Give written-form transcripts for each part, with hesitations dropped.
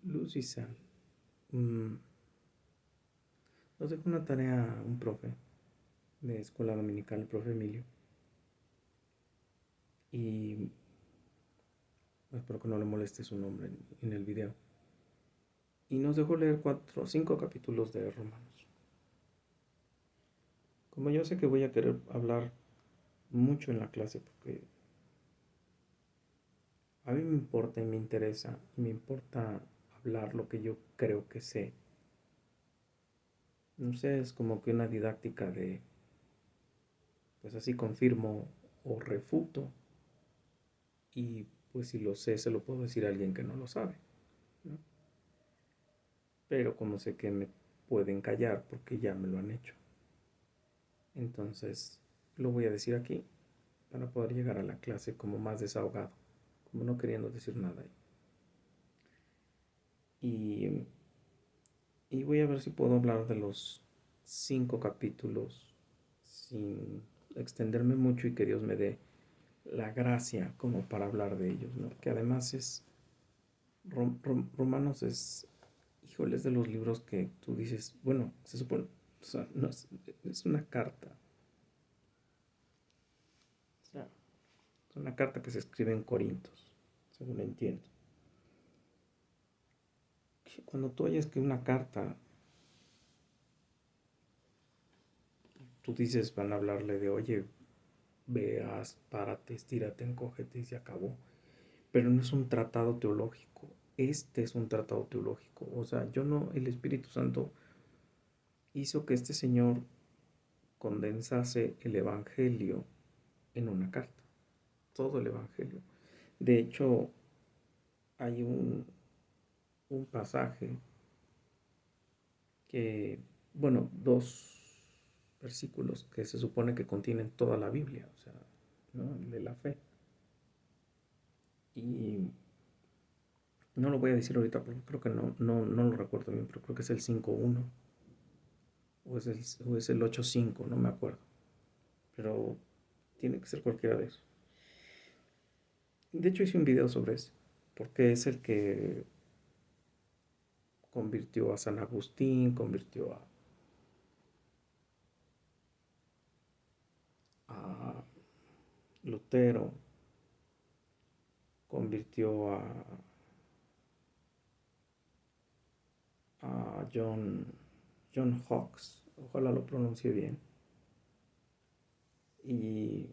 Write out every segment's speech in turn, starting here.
Luz y Sal. Mm, Nos dejó una tarea un profe de escuela dominical, el profe Emilio. Y espero que no le moleste su nombre en el video. Y nos dejó leer 5 capítulos de Romanos. Como yo sé que voy a querer hablar mucho en la clase porque a mí me importa y me interesa y me importa hablar lo que yo creo que sé. No sé, es como que una didáctica de, pues así confirmo o refuto y pues si lo sé se lo puedo decir a alguien que no lo sabe, ¿no? Pero como sé que me pueden callar porque ya me lo han hecho, entonces lo voy a decir aquí para poder llegar a la clase como más desahogado, como no queriendo decir nada. Y, y voy a ver si puedo hablar de los 5 capítulos sin extenderme mucho y que Dios me dé la gracia como para hablar de ellos, ¿no? Que además es, Romanos es, híjole, es de los libros que tú dices, bueno, se supone, o sea, no es una carta, o sea, es una carta que se escribe en Corintios, según entiendo. Cuando tú oyes que una carta, tú dices, van a hablarle de, oye, veas, párate, estírate, encógete y se acabó. Pero no es un tratado teológico. Este es un tratado teológico. O sea, yo no, el Espíritu Santo hizo que este señor condensase el Evangelio en una carta. Todo el Evangelio. De hecho, hay un pasaje que, bueno, 2 versículos que se supone que contienen toda la Biblia, o sea, ¿no? De la fe. Y no lo voy a decir ahorita porque creo que no lo recuerdo bien, pero creo que es el 5.1 o es el 8.5, no me acuerdo. Pero tiene que ser cualquiera de esos. De hecho hice un video sobre eso, porque es el que convirtió a San Agustín, convirtió a Lutero, convirtió a John Hawkes, ojalá lo pronuncie bien, y,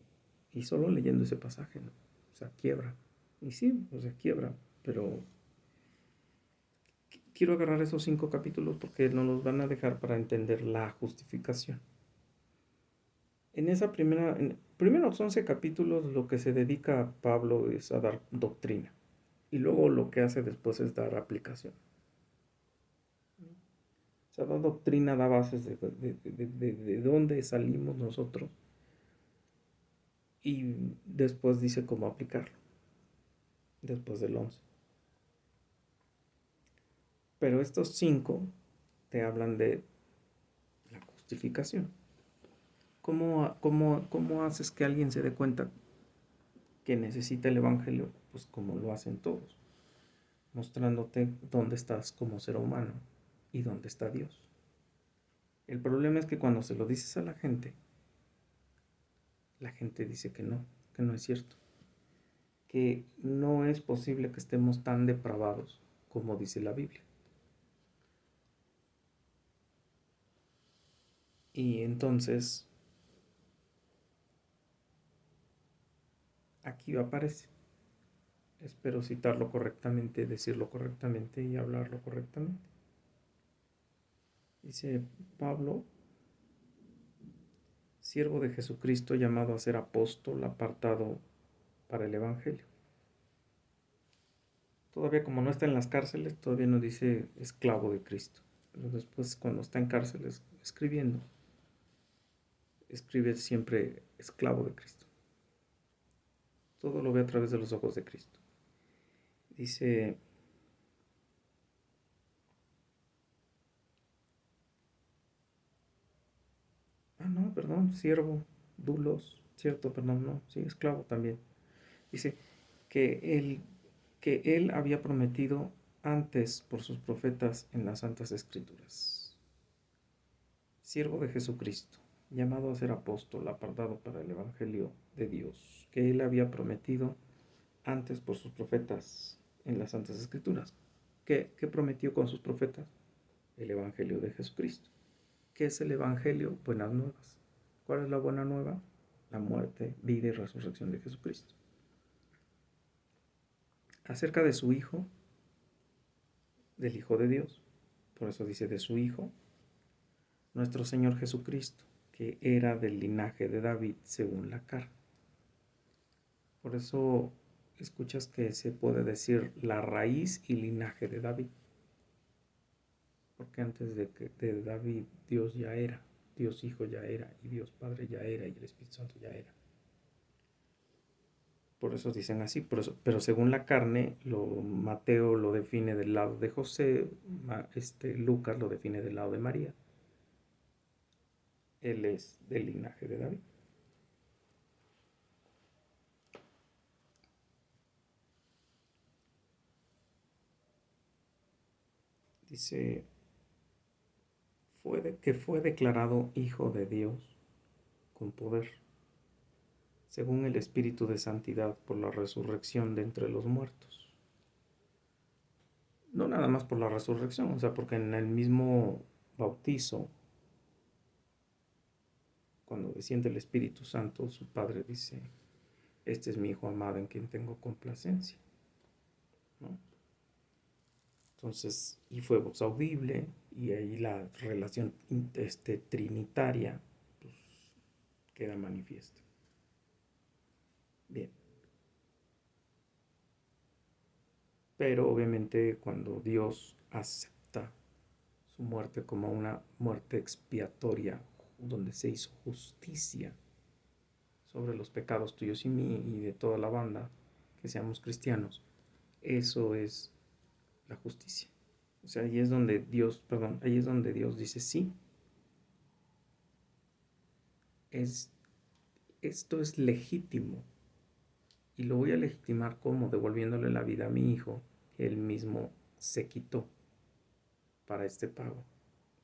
y solo leyendo ese pasaje, ¿no? O sea, quiebra. Y sí, o sea, quiebra, pero quiero agarrar esos 5 capítulos porque nos los van a dejar para entender la justificación. En esa primeros 11 capítulos lo que se dedica a Pablo es a dar doctrina y luego lo que hace después es dar aplicación. O sea, da doctrina, da bases de dónde salimos nosotros y después dice cómo aplicarlo, después del 11. Pero estos 5 te hablan de la justificación. ¿Cómo haces que alguien se dé cuenta que necesita el Evangelio? Pues como lo hacen todos, mostrándote dónde estás como ser humano y dónde está Dios. El problema es que cuando se lo dices a la gente dice que no es cierto, que no es posible que estemos tan depravados como dice la Biblia. Y entonces aquí aparece. Espero citarlo correctamente, decirlo correctamente y hablarlo correctamente. Dice Pablo, siervo de Jesucristo, llamado a ser apóstol, apartado para el Evangelio. Todavía como no está en las cárceles, todavía no dice esclavo de Cristo. Pero después cuando está en cárceles escribiendo, escribe siempre esclavo de Cristo. Todo lo ve a través de los ojos de Cristo. Dice, no, perdón, siervo, dulos, cierto, perdón, no, sí, esclavo también. Dice que él había prometido antes por sus profetas en las Santas Escrituras. Siervo de Jesucristo, llamado a ser apóstol, apartado para el Evangelio de Dios, que él había prometido antes por sus profetas en las Santas Escrituras. ¿Qué prometió con sus profetas? El Evangelio de Jesucristo. ¿Qué es el Evangelio? Buenas nuevas. ¿Cuál es la buena nueva? La muerte, vida y resurrección de Jesucristo. Acerca de su Hijo, del Hijo de Dios, por eso dice de su Hijo, nuestro Señor Jesucristo, que era del linaje de David según la carne. Por eso escuchas que se puede decir la raíz y linaje de David. Porque antes de David, Dios ya era, Dios Hijo ya era, y Dios Padre ya era, y el Espíritu Santo ya era. Por eso dicen así, pero según la carne, Mateo lo define del lado de José, Lucas lo define del lado de María. Él es del linaje de David. Dice, que fue declarado Hijo de Dios con poder, según el Espíritu de Santidad por la resurrección de entre los muertos. No nada más por la resurrección, o sea, porque en el mismo bautizo, cuando desciende el Espíritu Santo, su Padre dice, este es mi Hijo amado en quien tengo complacencia, ¿no? Entonces, y fue voz audible, y ahí la relación trinitaria pues, queda manifiesta. Bien. Pero obviamente cuando Dios acepta su muerte como una muerte expiatoria, donde se hizo justicia sobre los pecados tuyos y mí y de toda la banda, que seamos cristianos, eso es la justicia. O sea, ahí es donde Dios dice sí, esto es legítimo y lo voy a legitimar como devolviéndole la vida a mi hijo que él mismo se quitó para este pago,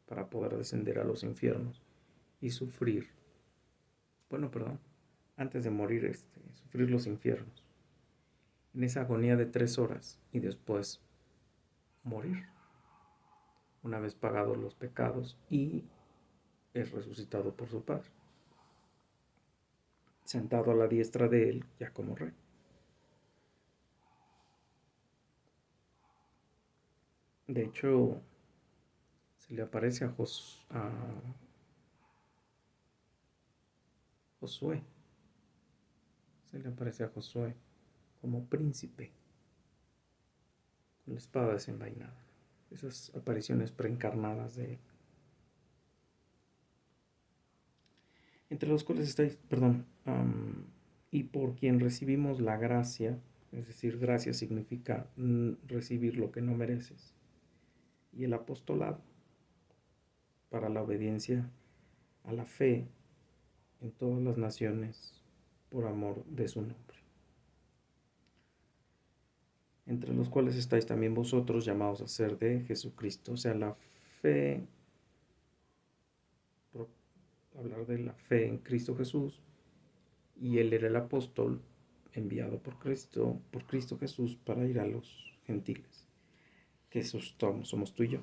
para poder descender a los infiernos y sufrir, antes de morir, sufrir los infiernos, en esa agonía de 3 horas y después morir, una vez pagados los pecados y es resucitado por su Padre, sentado a la diestra de él ya como rey. De hecho, se le aparece a Josué, se le aparece a Josué como príncipe, con la espada desenvainada. Esas apariciones preencarnadas de él. Entre los cuales estáis, y por quien recibimos la gracia, es decir, gracia significa recibir lo que no mereces, y el apostolado para la obediencia a la fe en todas las naciones por amor de su nombre. Entre los cuales estáis también vosotros llamados a ser de Jesucristo, o sea, la fe, hablar de la fe en Cristo Jesús, y él era el apóstol enviado por Cristo Jesús para ir a los gentiles, que somos tú y yo.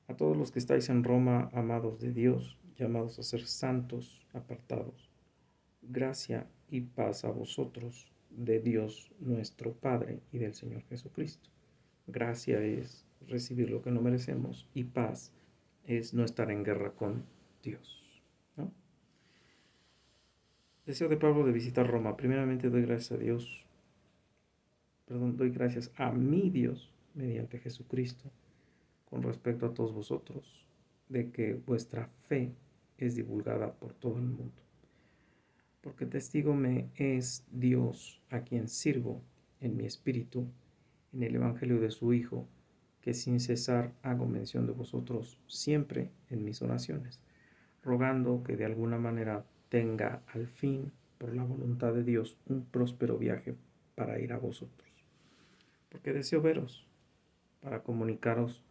A todos los que estáis en Roma, amados de Dios, llamados a ser santos, apartados, gracia y paz a vosotros, de Dios nuestro Padre y del Señor Jesucristo. Gracia es recibir lo que no merecemos y paz es no estar en guerra con Dios, ¿no? Deseo de Pablo de visitar Roma. Primeramente doy gracias a mi Dios mediante Jesucristo con respecto a todos vosotros, de que vuestra fe es divulgada por todo el mundo. Porque testigo me es Dios a quien sirvo en mi espíritu, en el Evangelio de su Hijo, que sin cesar hago mención de vosotros siempre en mis oraciones, rogando que de alguna manera tenga al fin, por la voluntad de Dios, un próspero viaje para ir a vosotros. Porque deseo veros, para comunicaros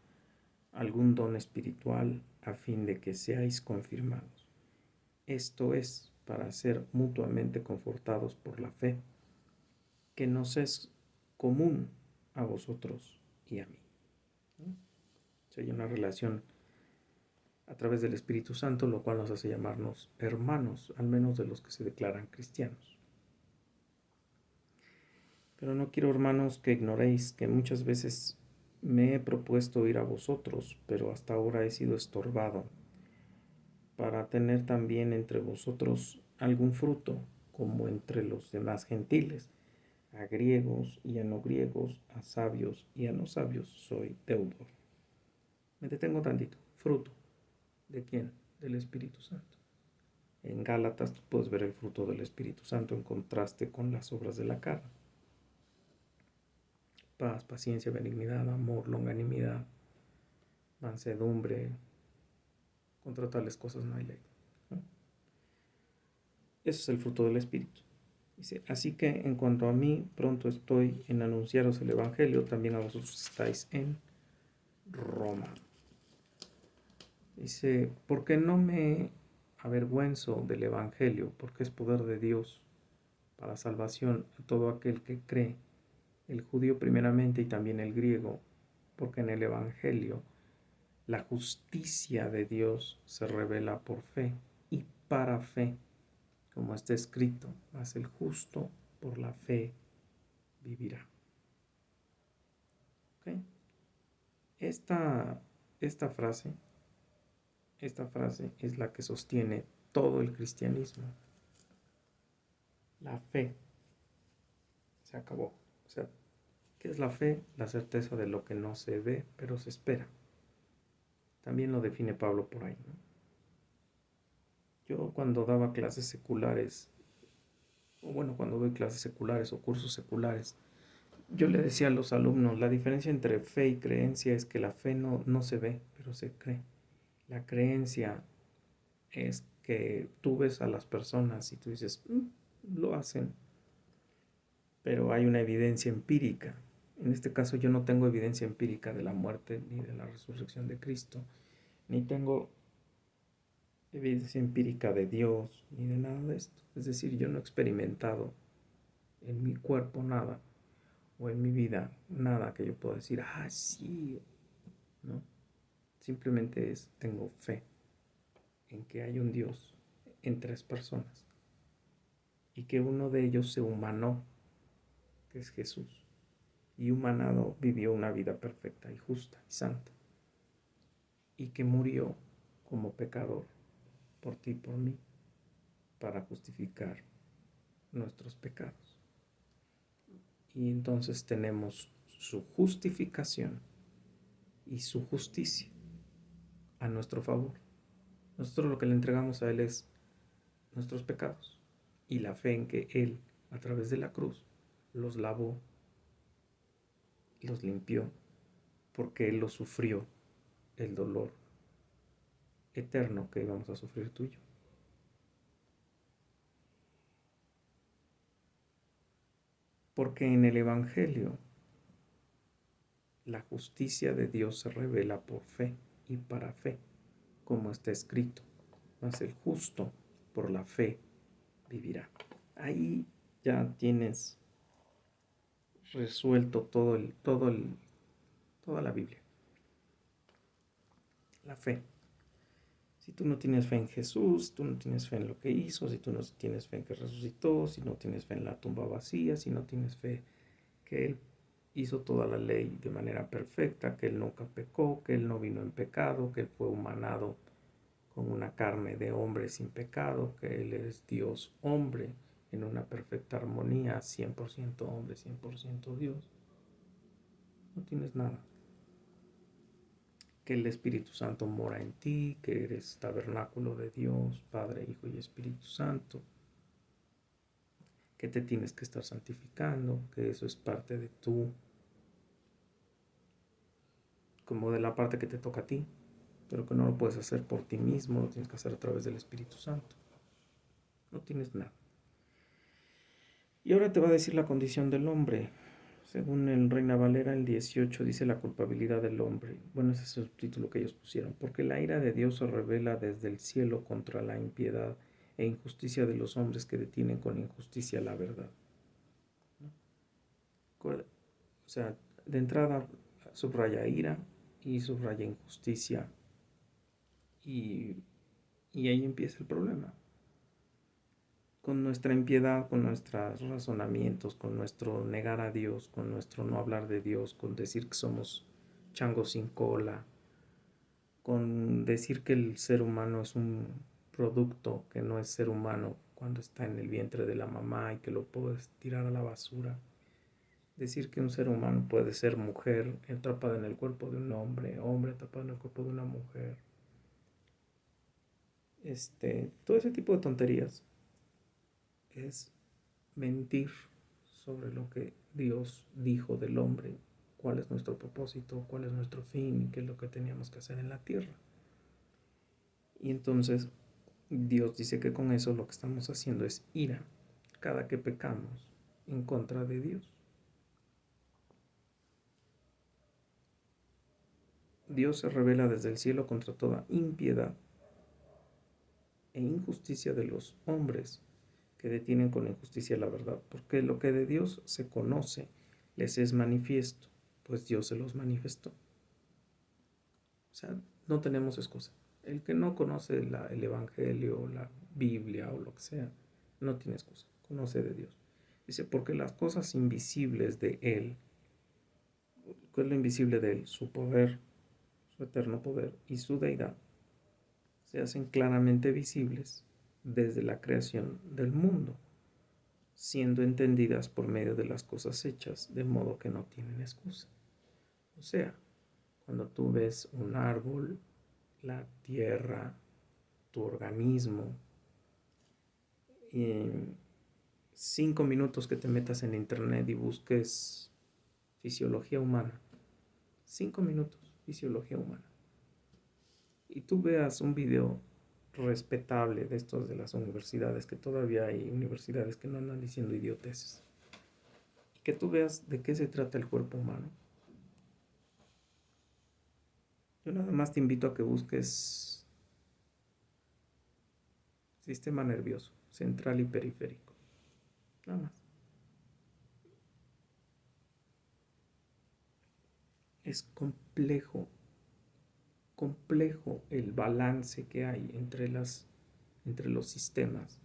algún don espiritual a fin de que seáis confirmados. Esto es para ser mutuamente confortados por la fe, que nos es común a vosotros y a mí. ¿No? Hay una relación a través del Espíritu Santo, lo cual nos hace llamarnos hermanos, al menos de los que se declaran cristianos. Pero no quiero, hermanos, que ignoréis que muchas veces me he propuesto ir a vosotros, pero hasta ahora he sido estorbado para tener también entre vosotros algún fruto, como entre los demás gentiles, a griegos y a no griegos, a sabios y a no sabios soy deudor. Me detengo tantito. Fruto. ¿De quién? Del Espíritu Santo. En Gálatas tú puedes ver el fruto del Espíritu Santo en contraste con las obras de la carne. Paz, paciencia, benignidad, amor, longanimidad, mansedumbre. Contra tales cosas no hay ley, ¿no? Ese es el fruto del Espíritu. Dice, así que en cuanto a mí, pronto estoy en anunciaros el Evangelio, también a vosotros estáis en Roma. Dice, porque no me avergüenzo del Evangelio, porque es poder de Dios para salvación a todo aquel que cree, el judío primeramente y también el griego, porque en el Evangelio la justicia de Dios se revela por fe y para fe, como está escrito, mas el justo por la fe vivirá. ¿Okay? Esta frase es la que sostiene todo el cristianismo. La fe se acabó. O sea, ¿qué es la fe? La certeza de lo que no se ve, pero se espera. También lo define Pablo por ahí, ¿no? Yo cuando daba clases seculares, o bueno, cuando doy clases seculares o cursos seculares, yo le decía a los alumnos, la diferencia entre fe y creencia es que la fe no se ve, pero se cree. La creencia es que tú ves a las personas y tú dices, lo hacen, pero hay una evidencia empírica. En este caso yo no tengo evidencia empírica de la muerte ni de la resurrección de Cristo, ni tengo evidencia empírica de Dios, ni de nada de esto. Es decir, yo no he experimentado en mi cuerpo nada, o en mi vida nada que yo pueda decir, sí, ¿no? Simplemente tengo fe en que hay un Dios en tres personas y que uno de ellos se humanó, que es Jesús, y humanado vivió una vida perfecta y justa y santa, y que murió como pecador por ti y por mí para justificar nuestros pecados. Y entonces tenemos su justificación y su justicia a nuestro favor. Nosotros lo que le entregamos a Él es nuestros pecados y la fe en que Él, a través de la cruz, los lavó, los limpió, porque Él lo sufrió, el dolor eterno que íbamos a sufrir tú y yo. Porque en el Evangelio la justicia de Dios se revela por fe y para fe, como está escrito, mas el justo por la fe vivirá. Ahí ya tienes resuelto toda la Biblia. La fe. Si tú no tienes fe en Jesús, tú no tienes fe en lo que hizo, si tú no tienes fe en que resucitó, si no tienes fe en la tumba vacía, si no tienes fe que Él hizo toda la ley de manera perfecta, que Él nunca pecó, que Él no vino en pecado, que Él fue humanado con una carne de hombre sin pecado, que Él es Dios hombre en una perfecta armonía, 100% hombre, 100% Dios. No tienes nada. Que el Espíritu Santo mora en ti, que eres tabernáculo de Dios, Padre, Hijo y Espíritu Santo, que te tienes que estar santificando, que eso es parte de tú, como de la parte que te toca a ti, pero que no lo puedes hacer por ti mismo, lo tienes que hacer a través del Espíritu Santo. No tienes nada. Y ahora te va a decir la condición del hombre. Según el Reina Valera, el 18 dice la culpabilidad del hombre. Bueno, ese es el título que ellos pusieron. Porque la ira de Dios se revela desde el cielo contra la impiedad e injusticia de los hombres que detienen con injusticia la verdad. O sea, de entrada subraya ira y subraya injusticia. Y ahí empieza el problema. Con nuestra impiedad, con nuestros razonamientos, con nuestro negar a Dios, con nuestro no hablar de Dios, con decir que somos changos sin cola, con decir que el ser humano es un producto que no es ser humano cuando está en el vientre de la mamá y que lo puedes tirar a la basura. Decir que un ser humano puede ser mujer atrapada en el cuerpo de un hombre, hombre atrapado en el cuerpo de una mujer. Todo ese tipo de tonterías es mentir sobre lo que Dios dijo del hombre, cuál es nuestro propósito, cuál es nuestro fin y qué es lo que teníamos que hacer en la tierra. Y entonces Dios dice que con eso lo que estamos haciendo es ira cada que pecamos en contra de Dios. Dios se revela desde el cielo contra toda impiedad e injusticia de los hombres que detienen con injusticia la verdad, porque lo que de Dios se conoce les es manifiesto, pues Dios se los manifestó. O sea, no tenemos excusa. El que no conoce el Evangelio, la Biblia o lo que sea, no tiene excusa, conoce de Dios. Dice, porque las cosas invisibles de Él, ¿qué es lo invisible de Él? Su poder, su eterno poder y su deidad, se hacen claramente visibles desde la creación del mundo, siendo entendidas por medio de las cosas hechas, de modo que no tienen excusa. O sea, cuando tú ves un árbol, la tierra, tu organismo, y en 5 minutos que te metas en internet y busques fisiología humana, 5 minutos, fisiología humana, y tú veas un video respetable de estos de las universidades, que todavía hay universidades que no andan diciendo idioteces, y que tú veas de qué se trata el cuerpo humano. Yo nada más te invito a que busques sistema nervioso, central y periférico. Nada más. Es complejo el balance que hay entre los sistemas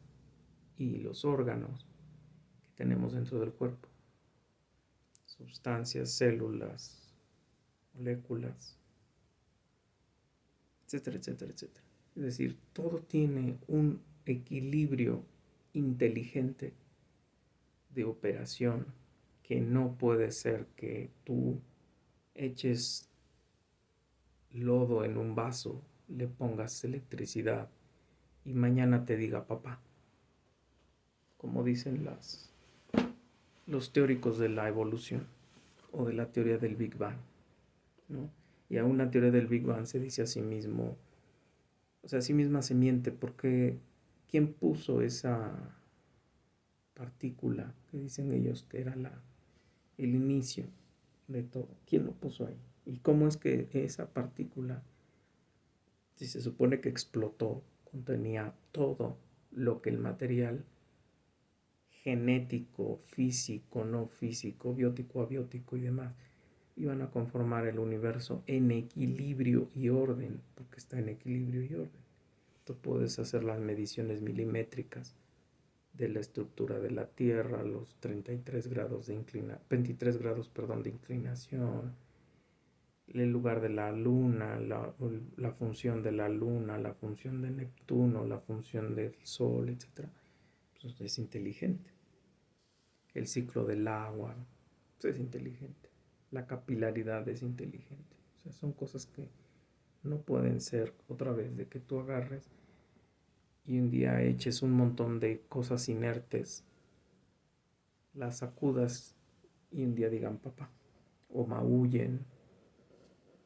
y los órganos que tenemos dentro del cuerpo. Sustancias, células, moléculas, etcétera, etcétera, etcétera. Es decir, todo tiene un equilibrio inteligente de operación que no puede ser que tú eches lodo en un vaso, le pongas electricidad y mañana te diga papá, como dicen los teóricos de la evolución o de la teoría del Big Bang, ¿no? Y aún la teoría del Big Bang se dice a sí mismo, o sea, a sí misma se miente, porque ¿quién puso esa partícula que dicen ellos que era el inicio de todo? ¿Quién lo puso ahí? ¿Y cómo es que esa partícula, si se supone que explotó, contenía todo lo que el material genético, físico, no físico, biótico, abiótico y demás iban a conformar el universo en equilibrio y orden, porque está en equilibrio y orden? Tú puedes hacer las mediciones milimétricas de la estructura de la Tierra, los 33 grados de 23 grados, perdón, de inclinación, el lugar de la Luna, la función de la Luna, la función de Neptuno, la función del Sol, etc. Pues es inteligente. El ciclo del agua, pues es inteligente. La capilaridad es inteligente. O sea, son cosas que no pueden ser otra vez de que tú agarres y un día eches un montón de cosas inertes, las sacudas y un día digan papá, o maullen,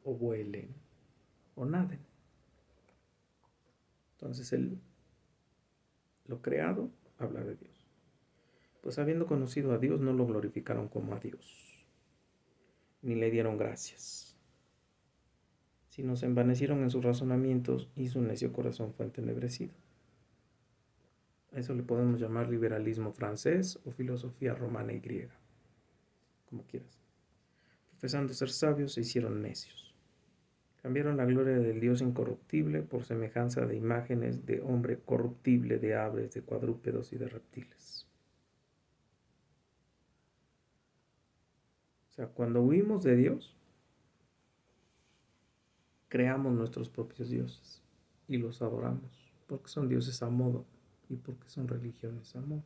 o vuelen, o naden. Entonces lo creado habla de Dios. Pues habiendo conocido a Dios, no lo glorificaron como a Dios, ni le dieron gracias, sino se envanecieron en sus razonamientos y su necio corazón fue entenebrecido. A eso le podemos llamar liberalismo francés o filosofía romana y griega, como quieras. Profesando ser sabios, se hicieron necios. Cambiaron la gloria del Dios incorruptible por semejanza de imágenes de hombre corruptible, de aves, de cuadrúpedos y de reptiles. O sea, cuando huimos de Dios, creamos nuestros propios dioses y los adoramos, porque son dioses a modo y porque son religiones a modo.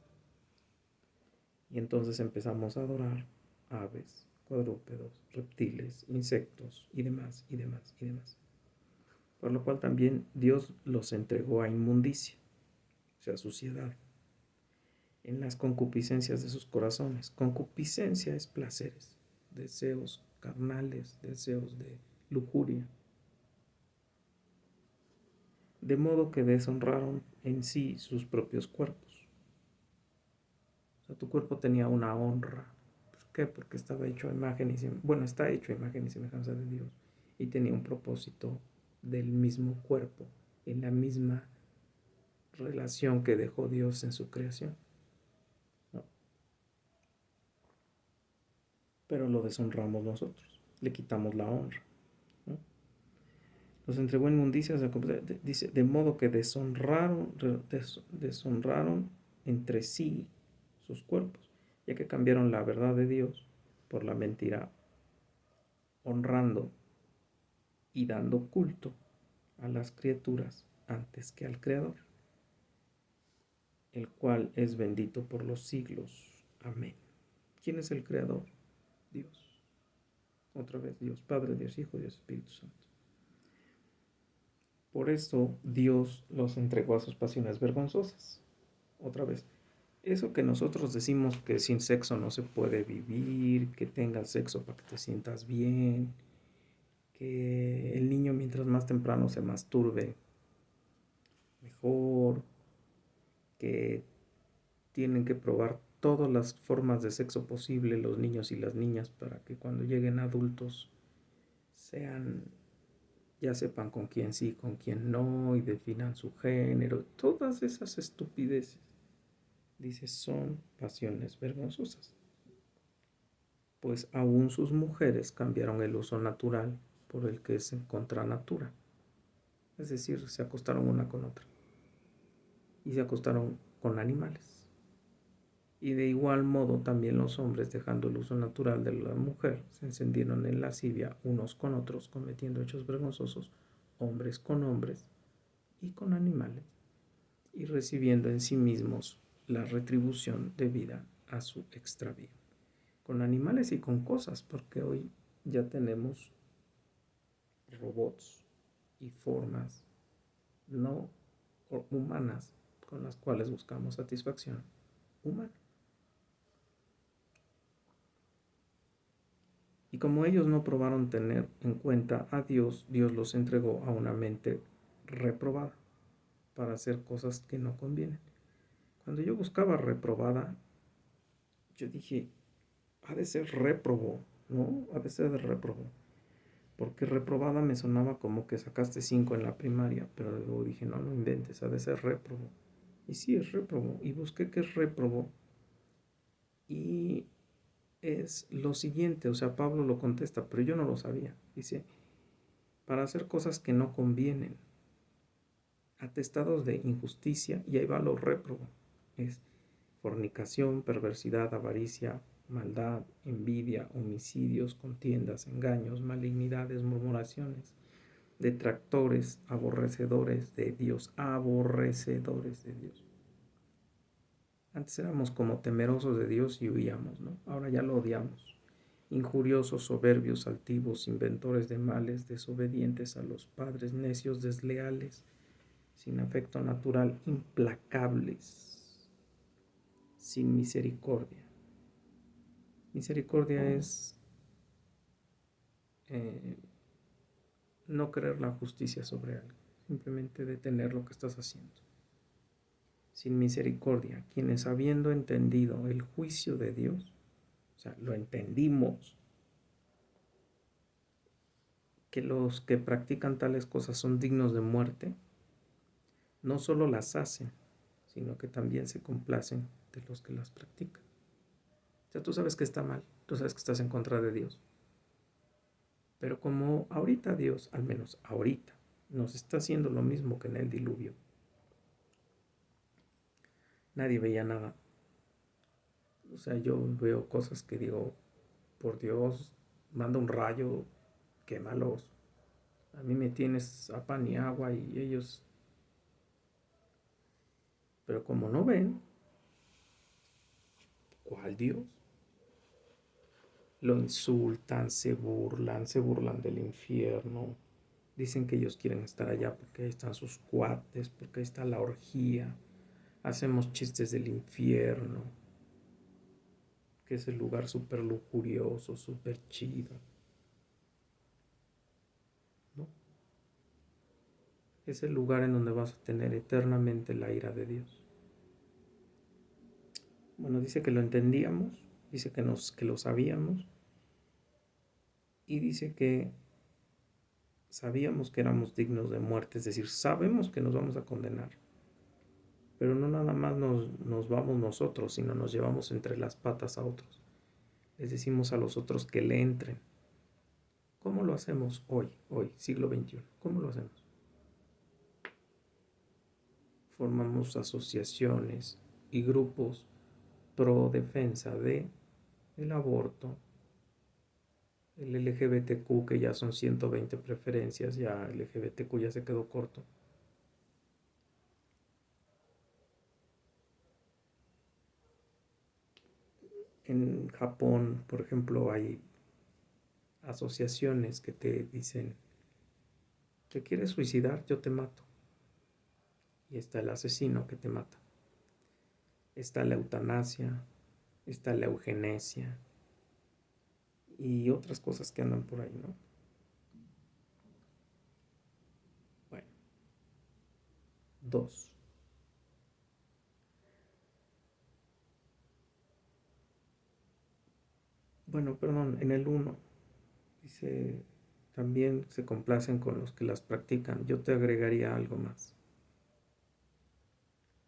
Y entonces empezamos a adorar aves, cuadrúpedos, reptiles, insectos y demás, y demás, y demás. Por lo cual también Dios los entregó a inmundicia, o sea, suciedad, en las concupiscencias de sus corazones. Concupiscencia es placeres, deseos carnales, deseos de lujuria. De modo que deshonraron en sí sus propios cuerpos. O sea, tu cuerpo tenía una honra. ¿Por qué? Porque estaba hecho a imagen y está hecho a imagen y semejanza de Dios. Y tenía un propósito del mismo cuerpo, en la misma relación que dejó Dios en su creación. ¿No? Pero lo deshonramos nosotros, le quitamos la honra. ¿No? Los entregó en inmundicias, dice, de modo que deshonraron entre sí sus cuerpos, ya que cambiaron la verdad de Dios por la mentira, honrando y dando culto a las criaturas antes que al Creador, el cual es bendito por los siglos. Amén. ¿Quién es el Creador? Dios. Otra vez, Dios Padre, Dios Hijo, Dios Espíritu Santo. Por eso Dios los entregó a sus pasiones vergonzosas. Otra vez, eso que nosotros decimos que sin sexo no se puede vivir, que tengas sexo para que te sientas bien, que el niño mientras más temprano se masturbe, mejor, que tienen que probar todas las formas de sexo posible los niños y las niñas para que cuando lleguen adultos ya sepan con quién sí, con quién no, y definan su género. Todas esas estupideces, dice, son pasiones vergonzosas. Pues aún sus mujeres cambiaron el uso natural por el que es en contra natura. Es decir, se acostaron una con otra. Y se acostaron con animales. Y de igual modo también los hombres, dejando el uso natural de la mujer, se encendieron en lascivia unos con otros, cometiendo hechos vergonzosos, hombres con hombres y con animales, y recibiendo en sí mismos la retribución debida a su extravío. Con animales y con cosas, porque hoy ya tenemos robots y formas no humanas con las cuales buscamos satisfacción humana. Y como ellos no probaron tener en cuenta a Dios, Dios los entregó a una mente reprobada para hacer cosas que no convienen. Cuando yo buscaba reprobada, yo dije, ha de ser réprobo, ¿no? Ha de ser de réprobo. Porque reprobada me sonaba como que sacaste 5 en la primaria, pero luego dije, no, no inventes, ha de ser réprobo. Y sí, es réprobo. Y busqué qué es réprobo. Y es lo siguiente, o sea, Pablo lo contesta, pero yo no lo sabía. Dice, para hacer cosas que no convienen, atestados de injusticia, y ahí va lo réprobo. Es fornicación, perversidad, avaricia, maldad, envidia, homicidios, contiendas, engaños, malignidades, murmuraciones, detractores, aborrecedores de Dios, aborrecedores de Dios. Antes éramos como temerosos de Dios y huíamos, ¿no? Ahora ya lo odiamos. Injuriosos, soberbios, altivos, inventores de males, desobedientes a los padres, necios, desleales, sin afecto natural, implacables, sin misericordia. Misericordia es no querer la justicia sobre algo, simplemente detener lo que estás haciendo. Sin misericordia, quienes habiendo entendido el juicio de Dios, o sea, lo entendimos, que los que practican tales cosas son dignos de muerte, no solo las hacen, sino que también se complacen de los que las practican. O sea, tú sabes que está mal, tú sabes que estás en contra de Dios. Pero como ahorita Dios, al menos ahorita, nos está haciendo lo mismo que en el diluvio, nadie veía nada. O sea, yo veo cosas que digo, por Dios, manda un rayo, quémalos. A mí me tienes a pan y agua y ellos, pero como no ven, ¿cuál Dios? Lo insultan, se burlan del infierno. Dicen que ellos quieren estar allá porque ahí están sus cuates, porque ahí está la orgía. Hacemos chistes del infierno, que es el lugar súper lujurioso, súper chido, ¿no? Es el lugar en donde vas a tener eternamente la ira de Dios. Bueno, dice que lo entendíamos, dice que lo sabíamos, y dice que sabíamos que éramos dignos de muerte, es decir, sabemos que nos vamos a condenar, pero no nada más nos vamos nosotros, sino nos llevamos entre las patas a otros. Les decimos a los otros que le entren. ¿Cómo lo hacemos hoy, siglo XXI? ¿Cómo lo hacemos? Formamos asociaciones y grupos pro defensa de el aborto, el LGBTQ, que ya son 120 preferencias, ya el LGBTQ ya se quedó corto. En Japón, por ejemplo, hay asociaciones que te dicen, ¿te quieres suicidar? Yo te mato. Y está el asesino que te mata. Está la eutanasia, está la eugenesia y otras cosas que andan por ahí, ¿no? Bueno, dos. Bueno, perdón, en el uno dice, también se complacen con los que las practican. Yo te agregaría algo más.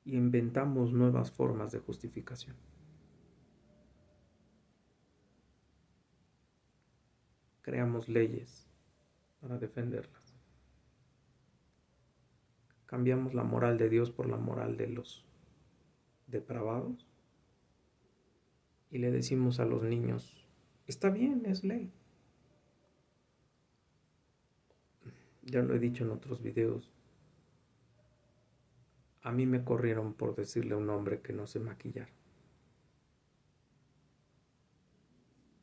Y inventamos nuevas formas de justificación. Creamos leyes para defenderlas. Cambiamos la moral de Dios por la moral de los depravados y le decimos a los niños, está bien, es ley. Ya lo he dicho en otros videos. A mí me corrieron por decirle a un hombre que no se maquillar.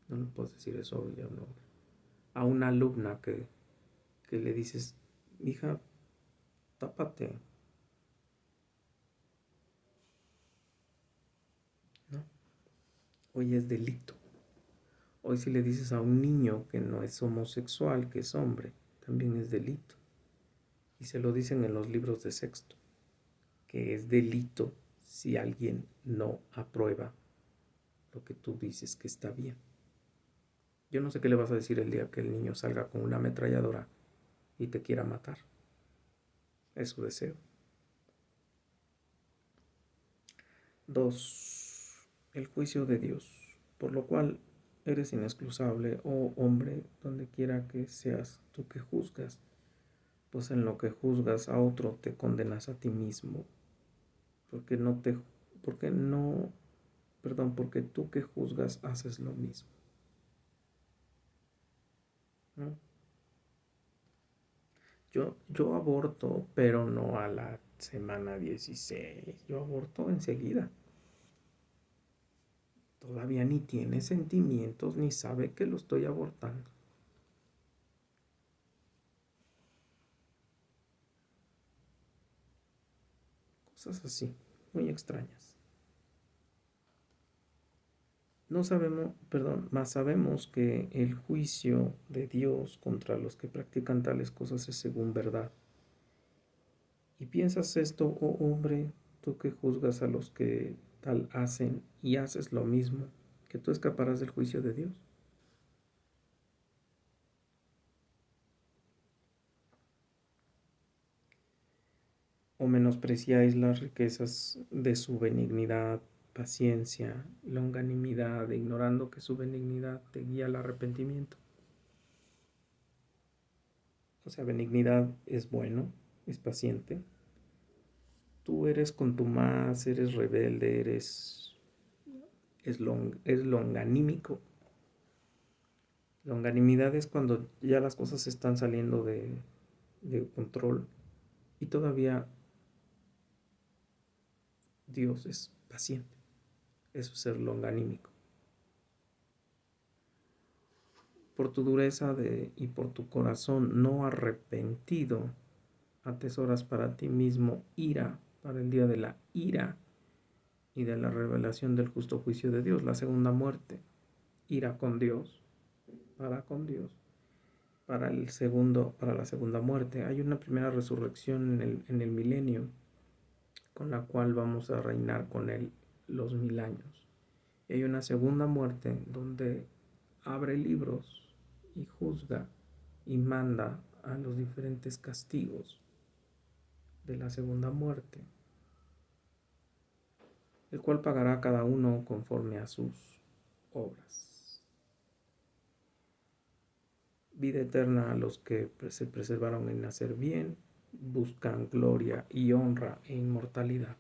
No le puedes decir eso a un hombre. A una alumna que le dices, hija, tápate. ¿No? Hoy es delito. Hoy si le dices a un niño que no es homosexual, que es hombre, también es delito. Y se lo dicen en los libros de sexto, que es delito si alguien no aprueba lo que tú dices que está bien. Yo no sé qué le vas a decir el día que el niño salga con una ametralladora y te quiera matar. Es su deseo. 2. El juicio de Dios, por lo cual eres inexcusable, oh hombre, donde quiera que seas tú que juzgas, pues en lo que juzgas a otro te condenas a ti mismo, porque no te, porque no, perdón, porque tú que juzgas haces lo mismo, ¿no? Yo aborto, pero no a la semana 16, yo aborto enseguida. Todavía ni tiene sentimientos ni sabe que lo estoy abortando. Cosas así, muy extrañas. No sabemos, perdón, más sabemos que el juicio de Dios contra los que practican tales cosas es según verdad. Y piensas esto, oh hombre, tú que juzgas a los que tal hacen y haces lo mismo, que tú escaparás del juicio de Dios. o menospreciáis las riquezas de su benignidad, paciencia, longanimidad, ignorando que su benignidad te guía al arrepentimiento. O sea, benignidad es bueno, es paciente. Tú eres contumaz, eres rebelde, es longanímico. Longanimidad es cuando ya las cosas están saliendo de control y todavía Dios es paciente. Eso es ser longanímico. Por tu dureza y por tu corazón no arrepentido, atesoras para ti mismo ira, para el día de la ira y de la revelación del justo juicio de Dios, la segunda muerte. Ira con Dios, con Dios, para la segunda muerte. Hay una primera resurrección en el milenio, con la cual vamos a reinar con Él los 1000 años. Y hay una segunda muerte donde abre libros y juzga y manda a los diferentes castigos de la segunda muerte, el cual pagará a cada uno conforme a sus obras. Vida eterna a los que se preservaron en hacer bien, buscan gloria y honra e inmortalidad,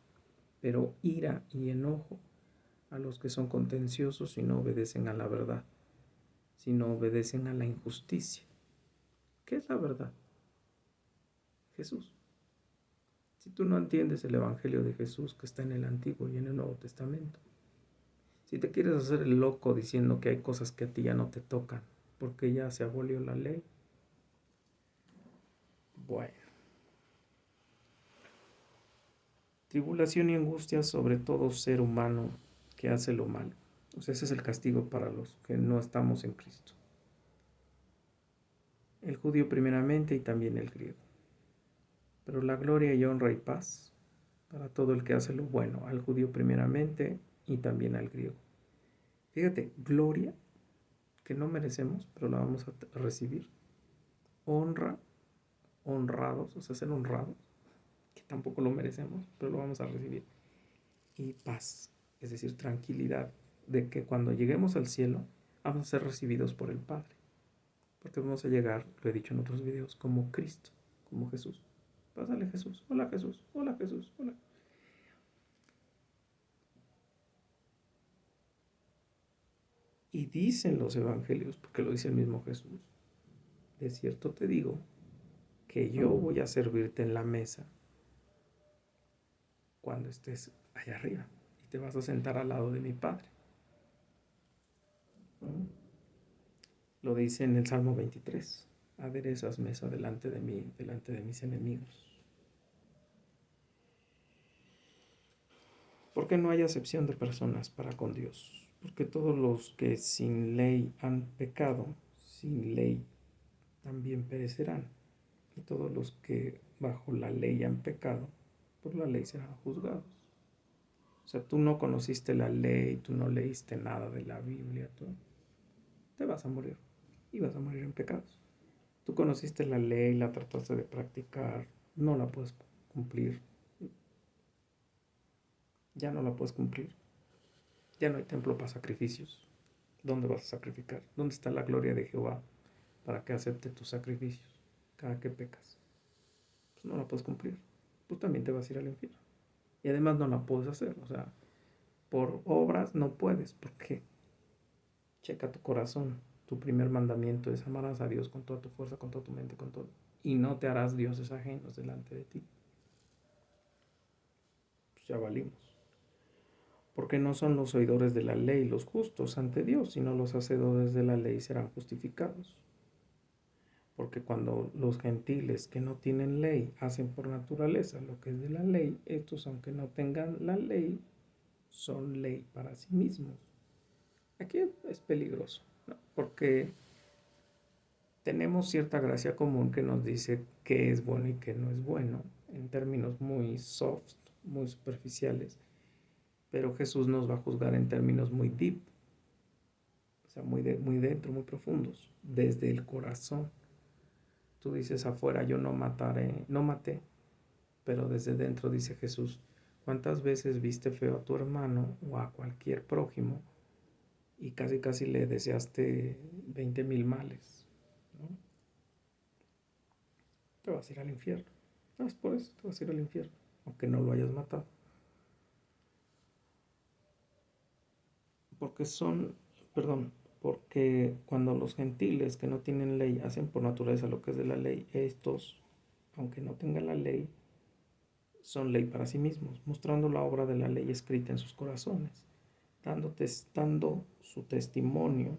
pero ira y enojo a los que son contenciosos y no obedecen a la verdad, sino obedecen a la injusticia. ¿Qué es la verdad? Jesús. Si tú no entiendes el Evangelio de Jesús que está en el Antiguo y en el Nuevo Testamento, si te quieres hacer el loco diciendo que hay cosas que a ti ya no te tocan porque ya se abolió la ley, bueno. Tribulación y angustia sobre todo ser humano que hace lo malo. O sea, ese es el castigo para los que no estamos en Cristo. El judío primeramente y también el griego. Pero la gloria y honra y paz para todo el que hace lo bueno, al judío primeramente y también al griego. Fíjate, gloria que no merecemos, pero la vamos a recibir. Honra, honrados, o sea, ser honrados, que tampoco lo merecemos, pero lo vamos a recibir. Y paz, es decir, tranquilidad de que cuando lleguemos al cielo vamos a ser recibidos por el Padre. Porque vamos a llegar, lo he dicho en otros videos, como Cristo, como Jesús. Pásale Jesús, hola Jesús, hola Jesús, hola. Y dicen los evangelios, porque lo dice el mismo Jesús, de cierto te digo que yo voy a servirte en la mesa cuando estés allá arriba y te vas a sentar al lado de mi Padre. ¿No? Lo dice en el Salmo 23. Aderezas mesa delante de mí, delante de mis enemigos. Porque no hay acepción de personas para con Dios. Porque todos los que sin ley han pecado, sin ley también perecerán. Y todos los que bajo la ley han pecado, por la ley serán juzgados. O sea, tú no conociste la ley, tú no leíste nada de la Biblia, tú te vas a morir y vas a morir en pecados. Tú conociste la ley, la trataste de practicar, no la puedes cumplir, ya no la puedes cumplir, ya no hay templo para sacrificios. ¿Dónde vas a sacrificar? ¿Dónde está la gloria de Jehová para que acepte tus sacrificios cada que pecas? Pues no la puedes cumplir, pues también te vas a ir al infierno. Y además no la puedes hacer, o sea, por obras no puedes, porque checa tu corazón. Tu primer mandamiento es amarás a Dios con toda tu fuerza, con toda tu mente, con todo. Y no te harás dioses ajenos delante de ti. Pues ya valimos. Porque no son los oidores de la ley los justos ante Dios, sino los hacedores de la ley serán justificados. Porque cuando los gentiles que no tienen ley hacen por naturaleza lo que es de la ley, estos, aunque no tengan la ley, son ley para sí mismos. Aquí es peligroso, ¿no? Porque tenemos cierta gracia común que nos dice qué es bueno y qué no es bueno, en términos muy soft, muy superficiales, pero Jesús nos va a juzgar en términos muy deep, o sea, muy dentro, muy profundos, desde el corazón. Tú dices afuera, yo no mataré, no maté, pero desde dentro dice Jesús, ¿cuántas veces viste feo a tu hermano o a cualquier prójimo y casi casi le deseaste 20,000 males? ¿No? Te vas a ir al infierno. No es por eso, te vas a ir al infierno, aunque no lo hayas matado. Porque porque cuando los gentiles que no tienen ley hacen por naturaleza lo que es de la ley, estos, aunque no tengan la ley, son ley para sí mismos, mostrando la obra de la ley escrita en sus corazones, dando su testimonio,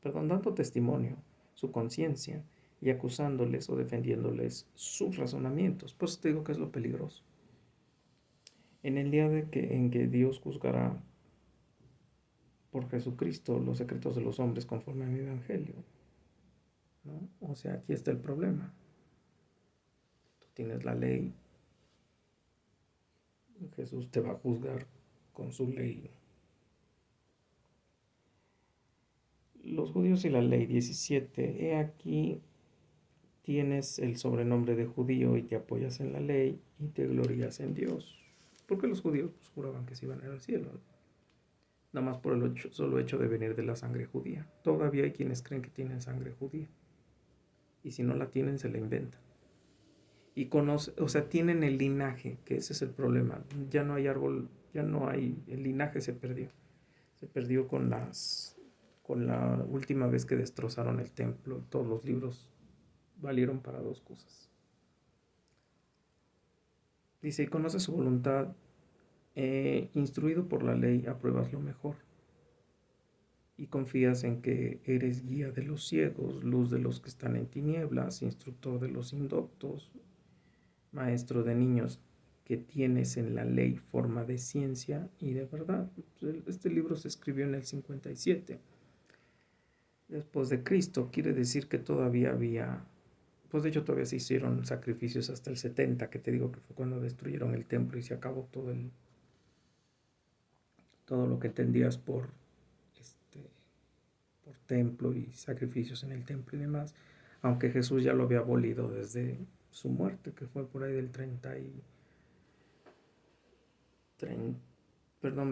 dando testimonio, su conciencia, y acusándoles o defendiéndoles sus razonamientos. Por eso te digo que es lo peligroso. En el día en que Dios juzgará por Jesucristo los secretos de los hombres conforme a mi evangelio, ¿no? O sea, aquí está el problema. Tú tienes la ley, Jesús te va a juzgar con su ley. Los judíos y la ley 17. He aquí tienes el sobrenombre de judío y te apoyas en la ley y te glorías en Dios. Porque los judíos pues, juraban que se iban a ir al cielo, ¿no? Nada más por el solo hecho de venir de la sangre judía. Todavía hay quienes creen que tienen sangre judía. Y si no la tienen, se la inventan. Y o sea, tienen el linaje, que ese es el problema. Ya no hay árbol, ya no hay, el linaje se perdió. Se perdió con la última vez que destrozaron el templo. Todos los libros valieron para dos cosas. Dice, y conoces su voluntad, instruido por la ley, apruebas lo mejor. Y confías en que eres guía de los ciegos, luz de los que están en tinieblas, instructor de los indoctos, maestro de niños, que tienes en la ley forma de ciencia y de verdad. Este libro se escribió en el 57 después de Cristo. Quiere decir que todavía había, pues de hecho todavía se hicieron sacrificios hasta el 70, que te digo que fue cuando destruyeron el templo y se acabó todo lo que entendías por templo y sacrificios en el templo y demás, aunque Jesús ya lo había abolido desde su muerte, que fue por ahí del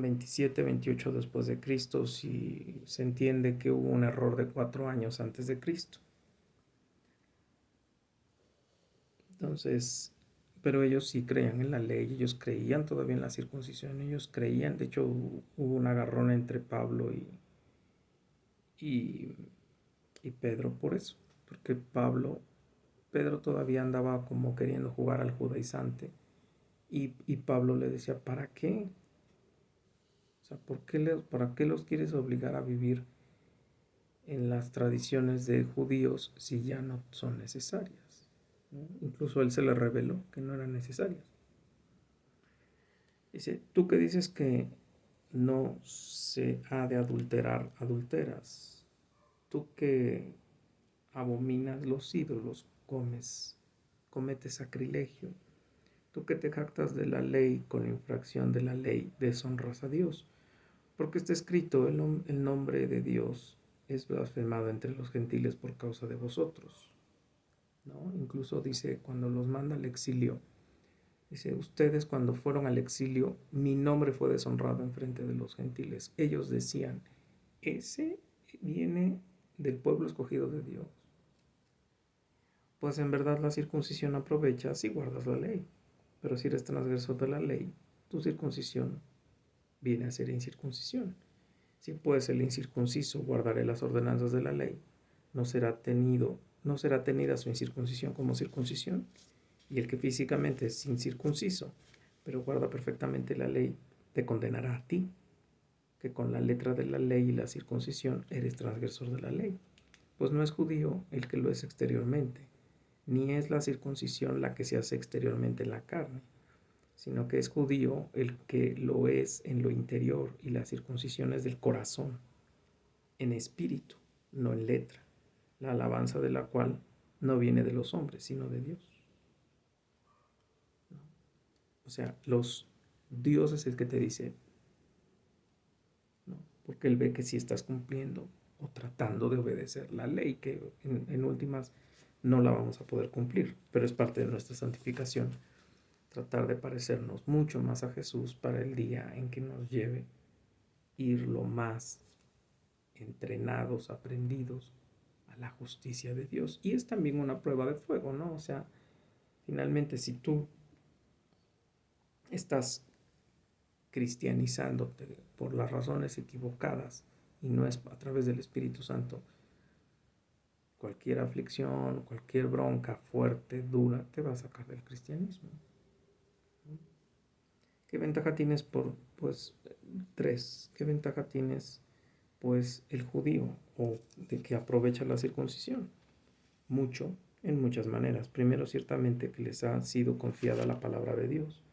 27, 28 después de Cristo, si se entiende que hubo un error de 4 años antes de Cristo. Entonces, pero ellos sí creían en la ley, ellos creían todavía en la circuncisión, ellos creían, de hecho hubo un agarrón entre Pablo y, y Pedro por eso, porque Pedro todavía andaba como queriendo jugar al judaizante y Pablo le decía, ¿para qué? O sea, ¿para qué los quieres obligar a vivir en las tradiciones de judíos si ya no son necesarias? ¿No? Incluso él se le reveló que no eran necesarias. Dice, tú que dices que no se ha de adulterar, adulteras. Tú que abominas los ídolos, cometes sacrilegio. Tú que te jactas de la ley con infracción de la ley, deshonras a Dios. Porque está escrito, el nombre de Dios es blasfemado entre los gentiles por causa de vosotros, ¿no? Incluso dice, cuando los manda al exilio, dice, ustedes cuando fueron al exilio, mi nombre fue deshonrado en frente de los gentiles. Ellos decían, ese viene del pueblo escogido de Dios. Pues en verdad la circuncisión aprovecha si guardas la ley. Pero si eres transgresor de la ley, tu circuncisión viene a ser incircuncisión. Si pues el incircunciso guardaré las ordenanzas de la ley, no será tenida su incircuncisión como circuncisión. Y el que físicamente es incircunciso, pero guarda perfectamente la ley, te condenará a ti, que con la letra de la ley y la circuncisión eres transgresor de la ley. Pues no es judío el que lo es exteriormente, ni es la circuncisión la que se hace exteriormente en la carne, sino que es judío el que lo es en lo interior, y la circuncisión es del corazón, en espíritu, no en letra, la alabanza de la cual no viene de los hombres, sino de Dios. O sea, Dios es el que te dice, ¿no? Porque Él ve que si estás cumpliendo o tratando de obedecer la ley, que en últimas no la vamos a poder cumplir, pero es parte de nuestra santificación, tratar de parecernos mucho más a Jesús para el día en que nos lleve ir lo más entrenados, aprendidos a la justicia de Dios. Y es también una prueba de fuego, ¿no? O sea, finalmente si tú estás cristianizándote por las razones equivocadas y no es a través del Espíritu Santo, cualquier aflicción, cualquier bronca fuerte, dura, te va a sacar del cristianismo. ¿Qué ventaja tienes pues, tres? ¿Qué ventaja tienes, pues, el judío o de que aprovecha la circuncisión? Mucho, en muchas maneras. Primero, ciertamente que les ha sido confiada la palabra de Dios.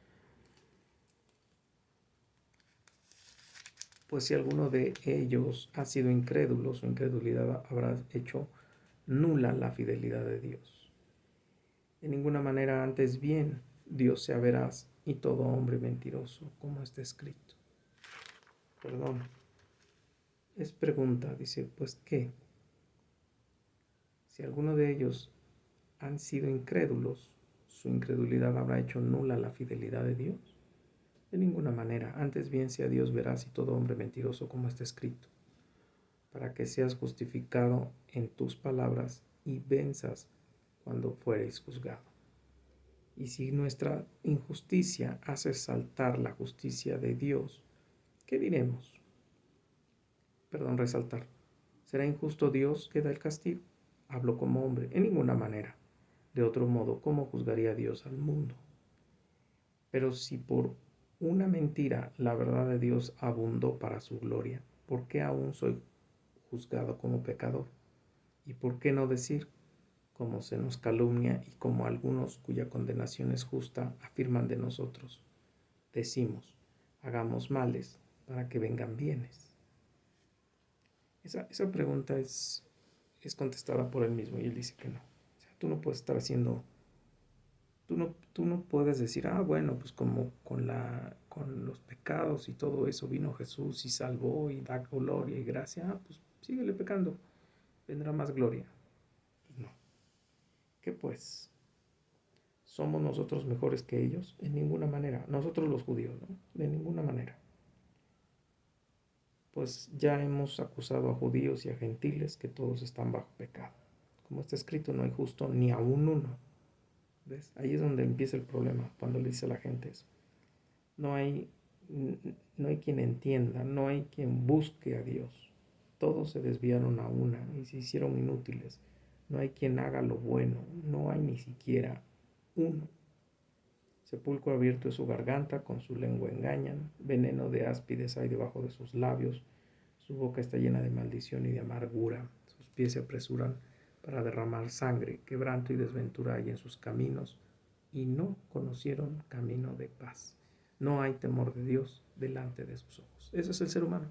Pues si alguno de ellos ha sido incrédulo, su incredulidad habrá hecho nula la fidelidad de Dios. De ninguna manera, antes bien, Dios sea veraz y todo hombre mentiroso, como está escrito. Perdón. Es pregunta, dice, pues ¿qué? Si alguno de ellos han sido incrédulos, su incredulidad habrá hecho nula la fidelidad de Dios. De ninguna manera, antes bien sea Dios veraz y todo hombre mentiroso, como está escrito, para que seas justificado en tus palabras y venzas cuando fueres juzgado. Y si nuestra injusticia hace saltar la justicia de Dios, ¿qué diremos? Perdón, resaltar. ¿Será injusto Dios que da el castigo? Hablo como hombre, en ninguna manera. De otro modo, ¿cómo juzgaría Dios al mundo? Pero si por una mentira la verdad de Dios abundó para su gloria, ¿por qué aún soy juzgado como pecador? ¿Y por qué no decir, como se nos calumnia y como algunos cuya condenación es justa afirman de nosotros? Decimos, hagamos males para que vengan bienes. Esa pregunta es contestada por él mismo y él dice que no. O sea, tú no puedes estar haciendo, tú no puedes decir, bueno, pues como con los pecados y todo eso vino Jesús y salvó y da gloria y gracia, pues síguele pecando, vendrá más gloria. No. ¿Qué pues? ¿Somos nosotros mejores que ellos? En ninguna manera. Nosotros los judíos, ¿no? De ninguna manera. Pues ya hemos acusado a judíos y a gentiles que todos están bajo pecado. Como está escrito, no hay justo ni aún uno. ¿Ves? Ahí es donde empieza el problema, cuando le dice a la gente eso. No hay, no hay quien entienda, no hay quien busque a Dios. Todos se desviaron a una y se hicieron inútiles. No hay quien haga lo bueno, no hay ni siquiera uno. Sepulcro abierto es su garganta, con su lengua engañan, veneno de áspides hay debajo de sus labios, su boca está llena de maldición y de amargura, sus pies se apresuran para derramar sangre, quebranto y desventura hay en sus caminos, y no conocieron camino de paz. No hay temor de Dios delante de sus ojos. Ese es el ser humano.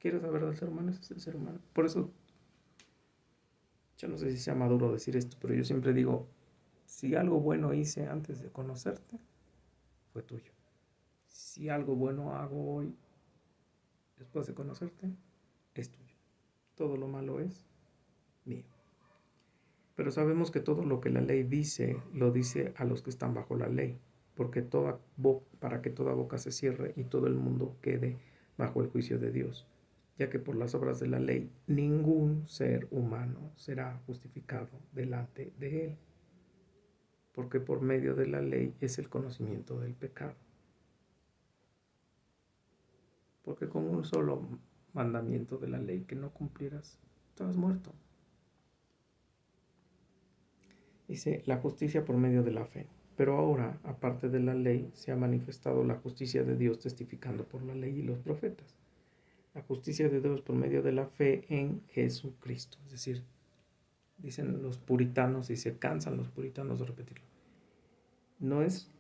¿Quieres saber del ser humano? Ese es el ser humano. Por eso, yo no sé si sea maduro decir esto, pero yo siempre digo, si algo bueno hice antes de conocerte, fue tuyo. Si algo bueno hago hoy, después de conocerte, es tuyo. Todo lo malo es mío. Pero sabemos que todo lo que la ley dice, lo dice a los que están bajo la ley, porque para que toda boca se cierre y todo el mundo quede bajo el juicio de Dios, ya que por las obras de la ley ningún ser humano será justificado delante de él, porque por medio de la ley es el conocimiento del pecado. Porque con un solo mandamiento de la ley que no cumplieras, estabas muerto. Dice, la justicia por medio de la fe. Pero ahora, aparte de la ley, se ha manifestado la justicia de Dios testificando por la ley y los profetas. La justicia de Dios por medio de la fe en Jesucristo. Es decir, dicen los puritanos y se cansan los puritanos de repetirlo. No es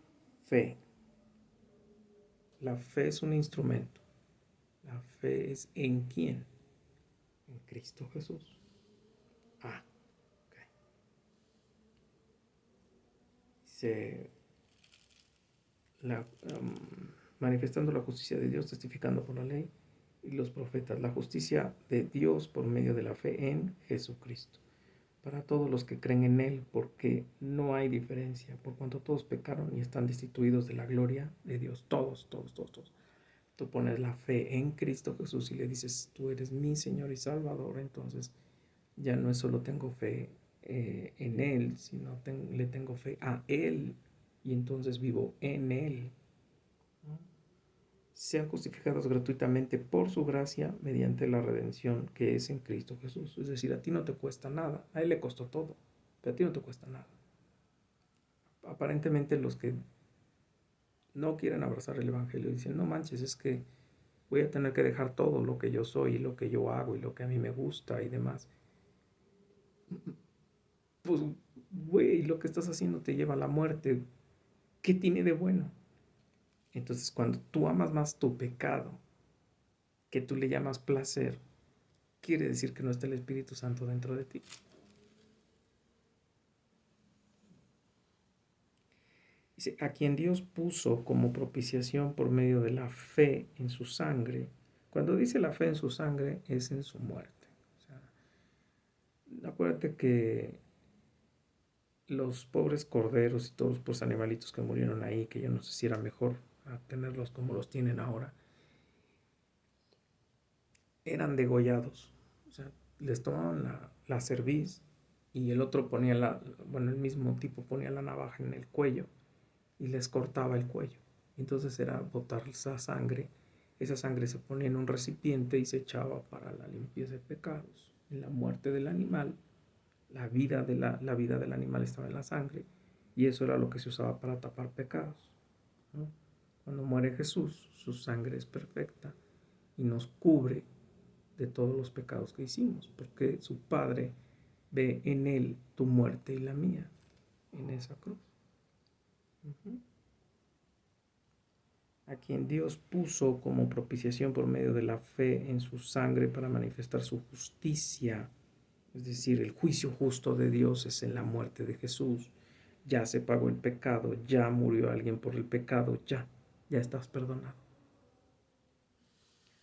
fe. La fe es un instrumento. La fe es ¿en quién? En Cristo Jesús. Dice, manifestando la justicia de Dios, testificando por la ley y los profetas, la justicia de Dios por medio de la fe en Jesucristo, para todos los que creen en Él, porque no hay diferencia, por cuanto todos pecaron y están destituidos de la gloria de Dios, todos, todos, todos, todos. Tú pones la fe en Cristo Jesús y le dices, tú eres mi Señor y Salvador, entonces ya no es solo tengo fe en Él, sino le tengo fe a Él y entonces vivo en Él. ¿No? Sean justificados gratuitamente por su gracia mediante la redención que es en Cristo Jesús. Es decir, a ti no te cuesta nada, a Él le costó todo, pero a ti no te cuesta nada. Aparentemente los que no quieren abrazar el Evangelio dicen, no manches, es que voy a tener que dejar todo lo que yo soy y lo que yo hago y lo que a mí me gusta y demás. Pues, güey, lo que estás haciendo te lleva a la muerte. ¿Qué tiene de bueno? Entonces, cuando tú amas más tu pecado, que tú le llamas placer, quiere decir que no está el Espíritu Santo dentro de ti. Dice, a quien Dios puso como propiciación por medio de la fe en su sangre. Cuando dice la fe en su sangre, es en su muerte. O sea, acuérdate que los pobres corderos y todos los pobres animalitos que murieron ahí, que yo no sé si era mejor a tenerlos como los tienen ahora, eran degollados. O sea, les tomaban la cerviz y el otro ponía el mismo tipo ponía la navaja en el cuello y les cortaba el cuello. Entonces era botar esa sangre se ponía en un recipiente y se echaba para la limpieza de pecados. En la muerte del animal, la vida del animal estaba en la sangre y eso era lo que se usaba para tapar pecados, ¿no? Cuando muere Jesús, su sangre es perfecta y nos cubre de todos los pecados que hicimos, porque su Padre ve en él tu muerte y la mía, en esa cruz. Uh-huh. A quien Dios puso como propiciación por medio de la fe en su sangre para manifestar su justicia, es decir, el juicio justo de Dios es en la muerte de Jesús. Ya se pagó el pecado, ya murió alguien por el pecado, ya estás perdonado.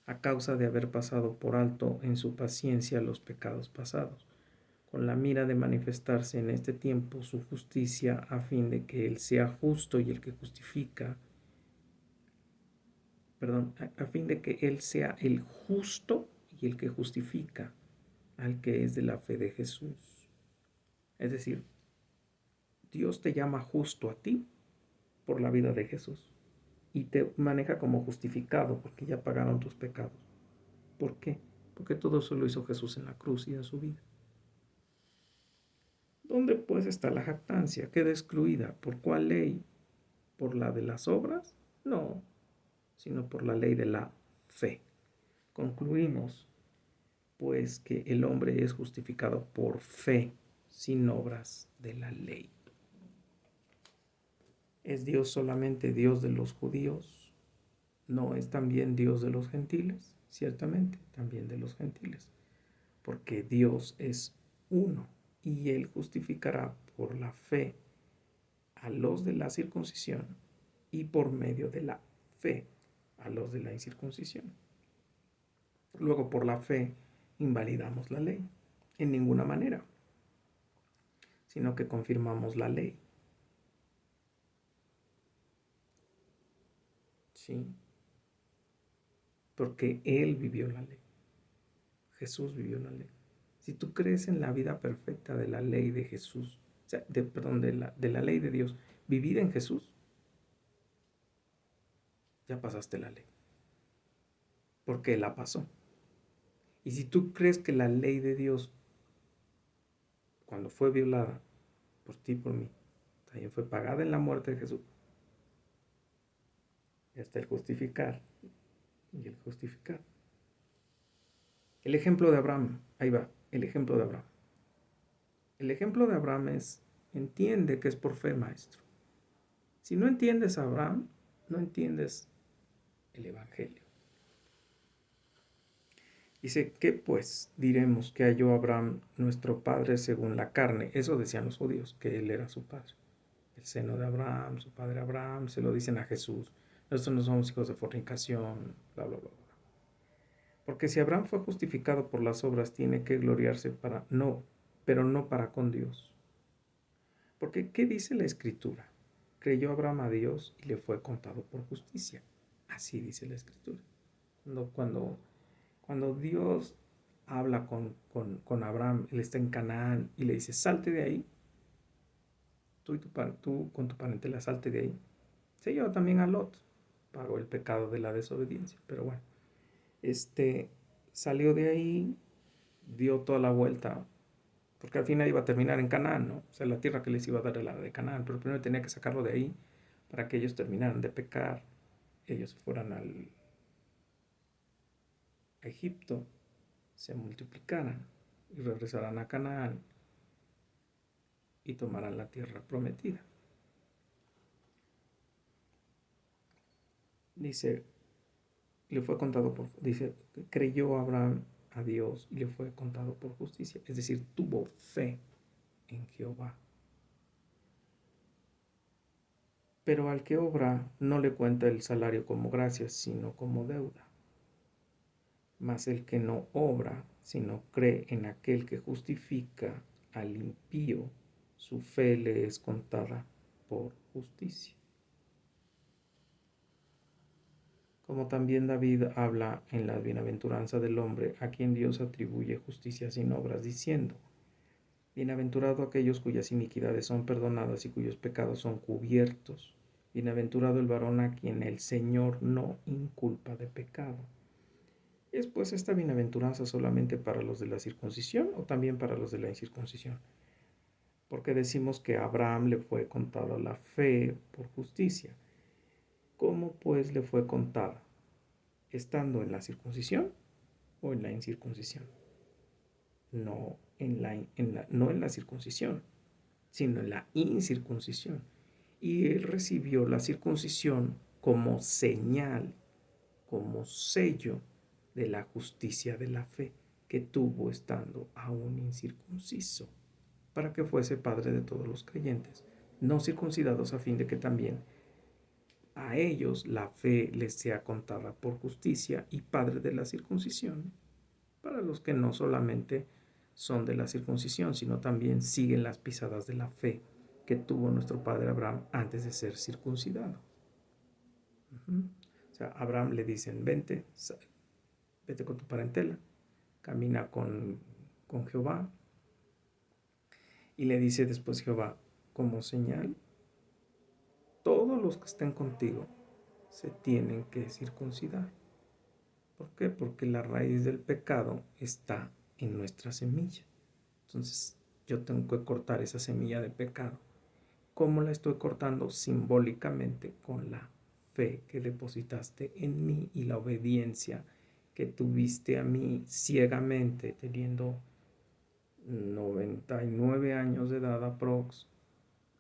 A causa de haber pasado por alto en su paciencia los pecados pasados, con la mira de manifestarse en este tiempo su justicia, a fin de que Él sea justo y el que justifica, a fin de que Él sea el justo y el que justifica al que es de la fe de Jesús. Es decir, Dios te llama justo a ti por la vida de Jesús y te maneja como justificado porque ya pagaron tus pecados. ¿Por qué? Porque todo eso lo hizo Jesús en la cruz y en su vida. ¿Dónde pues está la jactancia? Queda excluida. ¿Por cuál ley? ¿Por la de las obras? No, sino por la ley de la fe. Concluimos, pues, que el hombre es justificado por fe, sin obras de la ley. ¿Es Dios solamente Dios de los judíos? ¿No es también Dios de los gentiles? Ciertamente, también de los gentiles, porque Dios es uno y Él justificará por la fe a los de la circuncisión y por medio de la fe a los de la incircuncisión. Luego, por la fe, invalidamos la ley en ninguna manera, sino que confirmamos la ley. ¿Sí? Porque Él vivió la ley. Jesús vivió la ley. Si tú crees en la vida perfecta de la ley de Jesús, o sea, de la ley de Dios, vivida en Jesús, ya pasaste la ley. Porque Él la pasó. Y si tú crees que la ley de Dios, cuando fue violada por ti y por mí, también fue pagada en la muerte de Jesús, ya está el justificar y el justificar. El ejemplo de Abraham, ahí va, el ejemplo de Abraham. El ejemplo de Abraham entiende que es por fe, maestro. Si no entiendes a Abraham, no entiendes el Evangelio. Dice, ¿qué pues diremos que halló Abraham, nuestro padre según la carne? Eso decían los judíos, que él era su padre. El seno de Abraham, su padre Abraham, se lo dicen a Jesús. Nosotros no somos hijos de fornicación, bla, bla, bla. Porque si Abraham fue justificado por las obras, tiene que gloriarse para... No. pero no para con Dios. Porque, ¿qué dice la Escritura? Creyó Abraham a Dios y le fue contado por justicia. Así dice la Escritura. Cuando Dios habla con Abraham, él está en Canaán y le dice, salte de ahí, tú con tu parentela salte de ahí. Se lleva también a Lot, pagó el pecado de la desobediencia, pero bueno, salió de ahí, dio toda la vuelta, porque al final iba a terminar en Canaán, ¿no? O sea, la tierra que les iba a dar era la de Canaán, pero primero tenía que sacarlo de ahí para que ellos terminaran de pecar, ellos fueran a Egipto, se multiplicaran y regresaran a Canaán y tomarán la tierra prometida. Dice, creyó Abraham a Dios y le fue contado por justicia. Es decir, tuvo fe en Jehová. Pero al que obra no le cuenta el salario como gracia, sino como deuda. Mas el que no obra, sino cree en aquel que justifica al impío, su fe le es contada por justicia. Como también David habla en la bienaventuranza del hombre a quien Dios atribuye justicia sin obras, diciendo, bienaventurado aquellos cuyas iniquidades son perdonadas y cuyos pecados son cubiertos. Bienaventurado el varón a quien el Señor no inculpa de pecado. ¿Es pues esta bienaventuranza solamente para los de la circuncisión o también para los de la incircuncisión? Porque decimos que a Abraham le fue contada la fe por justicia. ¿Cómo pues le fue contada? ¿Estando en la circuncisión o en la incircuncisión? No en la circuncisión, sino en la incircuncisión. Y él recibió la circuncisión como señal, como sello de la justicia de la fe que tuvo estando aún incircunciso, para que fuese padre de todos los creyentes, no circuncidados, a fin de que también a ellos la fe les sea contada por justicia, y padre de la circuncisión, para los que no solamente son de la circuncisión, sino también siguen las pisadas de la fe que tuvo nuestro padre Abraham antes de ser circuncidado. O sea, a Abraham le dicen, vete con tu parentela, camina con Jehová. Y le dice después Jehová, como señal, todos los que estén contigo se tienen que circuncidar. ¿Por qué? Porque la raíz del pecado está en nuestra semilla. Entonces yo tengo que cortar esa semilla de pecado. ¿Cómo la estoy cortando? Simbólicamente con la fe que depositaste en mí y la obediencia que tuviste a mí ciegamente, teniendo 99 años de edad aprox,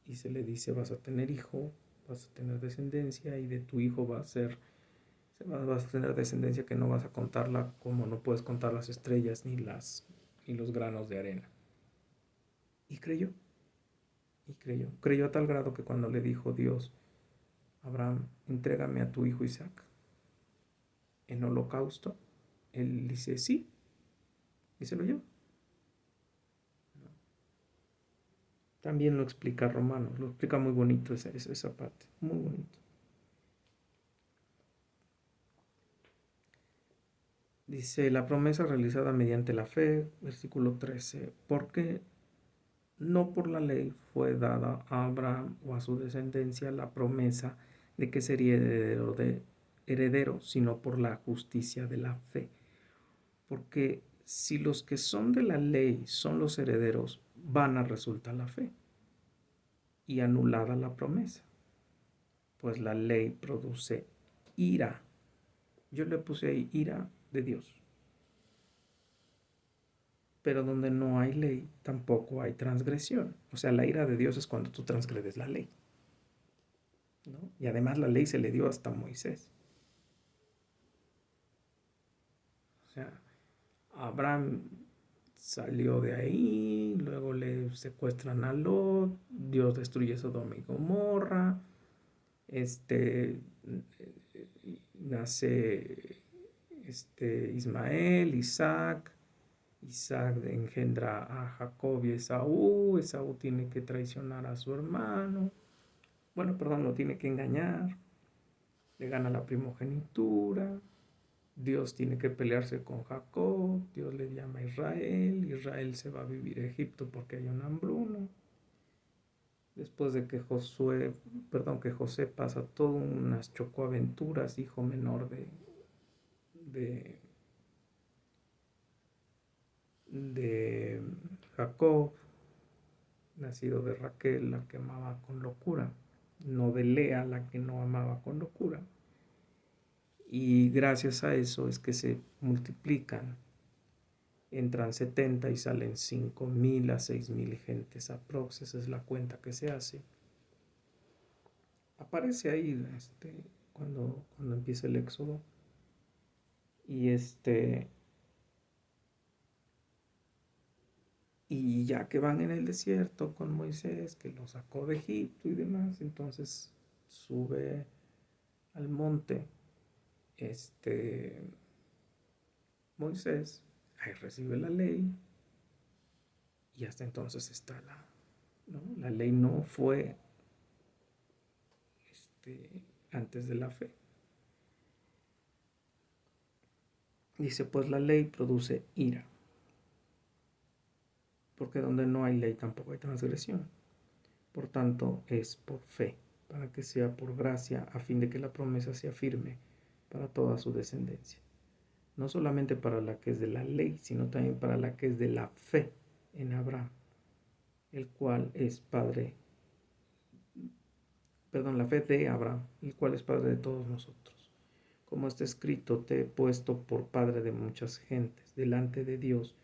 y se le dice, vas a tener hijo, vas a tener descendencia, y de tu hijo vas a tener descendencia que no vas a contarla como no puedes contar las estrellas ni los granos de arena. Y creyó a tal grado que cuando le dijo Dios, Abraham, entrégame a tu hijo Isaac en holocausto, él dice sí, y se lo lleva. También lo explica Romanos, lo explica muy bonito esa parte, muy bonito. Dice, la promesa realizada mediante la fe, versículo 13, porque no por la ley fue dada a Abraham o a su descendencia la promesa de que sería heredero, sino por la justicia de la fe. Porque si los que son de la ley son los herederos, vana resulta la fe y anulada la promesa, pues la ley produce ira. Yo le puse ahí ira de Dios. Pero donde no hay ley, tampoco hay transgresión. O sea, la ira de Dios es cuando tú transgredes la ley, ¿no? Y además la ley se le dio hasta Moisés. O sea, Abraham salió de ahí, luego le secuestran a Lot, Dios destruye Sodoma y Gomorra, nace Ismael, Isaac, Isaac engendra a Jacob y Esaú. Esaú tiene que traicionar a su hermano. Bueno, perdón, lo tiene que engañar. Le gana la primogenitura. Dios tiene que pelearse con Jacob. Dios le llama a Israel. Israel se va a vivir a Egipto porque hay una hambruna. Después de que José pasa todas unas chocoaventuras, hijo menor de, de Jacob, nacido de Raquel, la que amaba con locura, no de Lea, la que no amaba con locura. Y gracias a eso es que se multiplican. Entran 70 y salen 5,000 a 6,000 gentes aprox. Esa es la cuenta que se hace. Aparece ahí cuando empieza el éxodo. Y ya que van en el desierto con Moisés, que lo sacó de Egipto y demás, entonces sube al monte Moisés, ahí recibe la ley, y hasta entonces está ¿no? La ley no fue antes de la fe. Dice, pues la ley produce ira, porque donde no hay ley tampoco hay transgresión. Por tanto, es por fe, para que sea por gracia, a fin de que la promesa sea firme para toda su descendencia. No solamente para la que es de la ley, sino también para la que es de la fe en Abraham, el cual es padre, la fe de Abraham, el cual es padre de todos nosotros. Como está escrito, te he puesto por padre de muchas gentes, delante de Dios,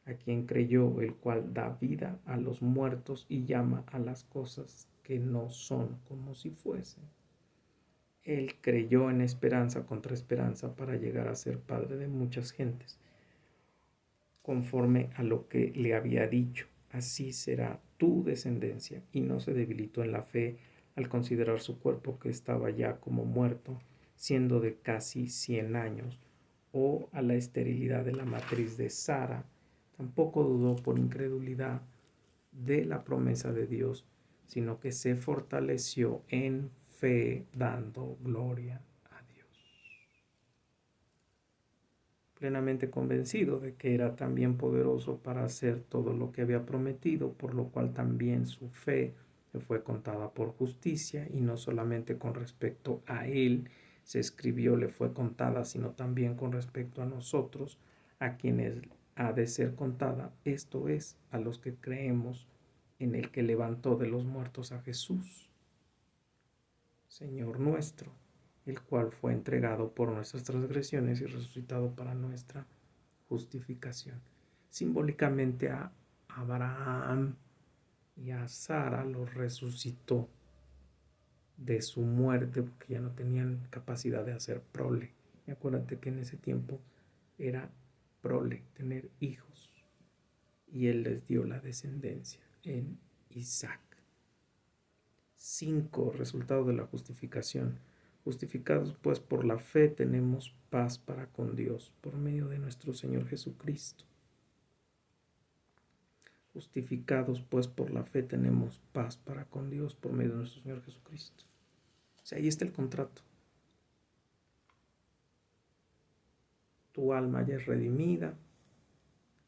a quien creyó, el cual da vida a los muertos y llama a las cosas que no son como si fuesen. Él creyó en esperanza contra esperanza para llegar a ser padre de muchas gentes, conforme a lo que le había dicho, así será tu descendencia, y no se debilitó en la fe al considerar su cuerpo que estaba ya como muerto, siendo de casi 100 años, o a la esterilidad de la matriz de Sara. Tampoco dudó por incredulidad de la promesa de Dios, sino que se fortaleció en fe, dando gloria a Dios, plenamente convencido de que era también poderoso para hacer todo lo que había prometido, por lo cual también su fe le fue contada por justicia, y no solamente con respecto a él se escribió le fue contada, sino también con respecto a nosotros, a quienes ha de ser contada, esto es, a los que creemos en el que levantó de los muertos a Jesús, Señor nuestro, el cual fue entregado por nuestras transgresiones y resucitado para nuestra justificación. Simbólicamente a Abraham y a Sara los resucitó de su muerte porque ya no tenían capacidad de hacer prole. Y acuérdate que en ese tiempo era prole, tener hijos. Y él les dio la descendencia en Isaac. 5. Resultado de la justificación. Justificados pues por la fe tenemos paz para con Dios por medio de nuestro Señor Jesucristo. Justificados pues por la fe tenemos paz para con Dios por medio de nuestro Señor Jesucristo. O sea, ahí está el contrato. Tu alma ya es redimida.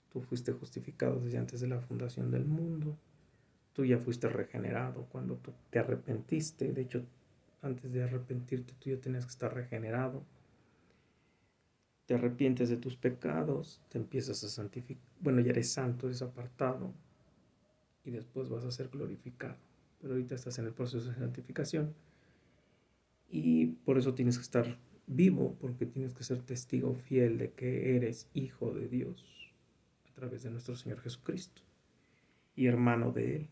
Tú fuiste justificado desde antes de la fundación del mundo. Tú ya fuiste regenerado cuando tú te arrepentiste. De hecho, antes de arrepentirte, tú ya tenías que estar regenerado. Te arrepientes de tus pecados, te empiezas a santificar. Bueno, ya eres santo, eres apartado, y después vas a ser glorificado. Pero ahorita estás en el proceso de santificación, y por eso tienes que estar vivo, porque tienes que ser testigo fiel de que eres hijo de Dios a través de nuestro Señor Jesucristo y hermano de Él,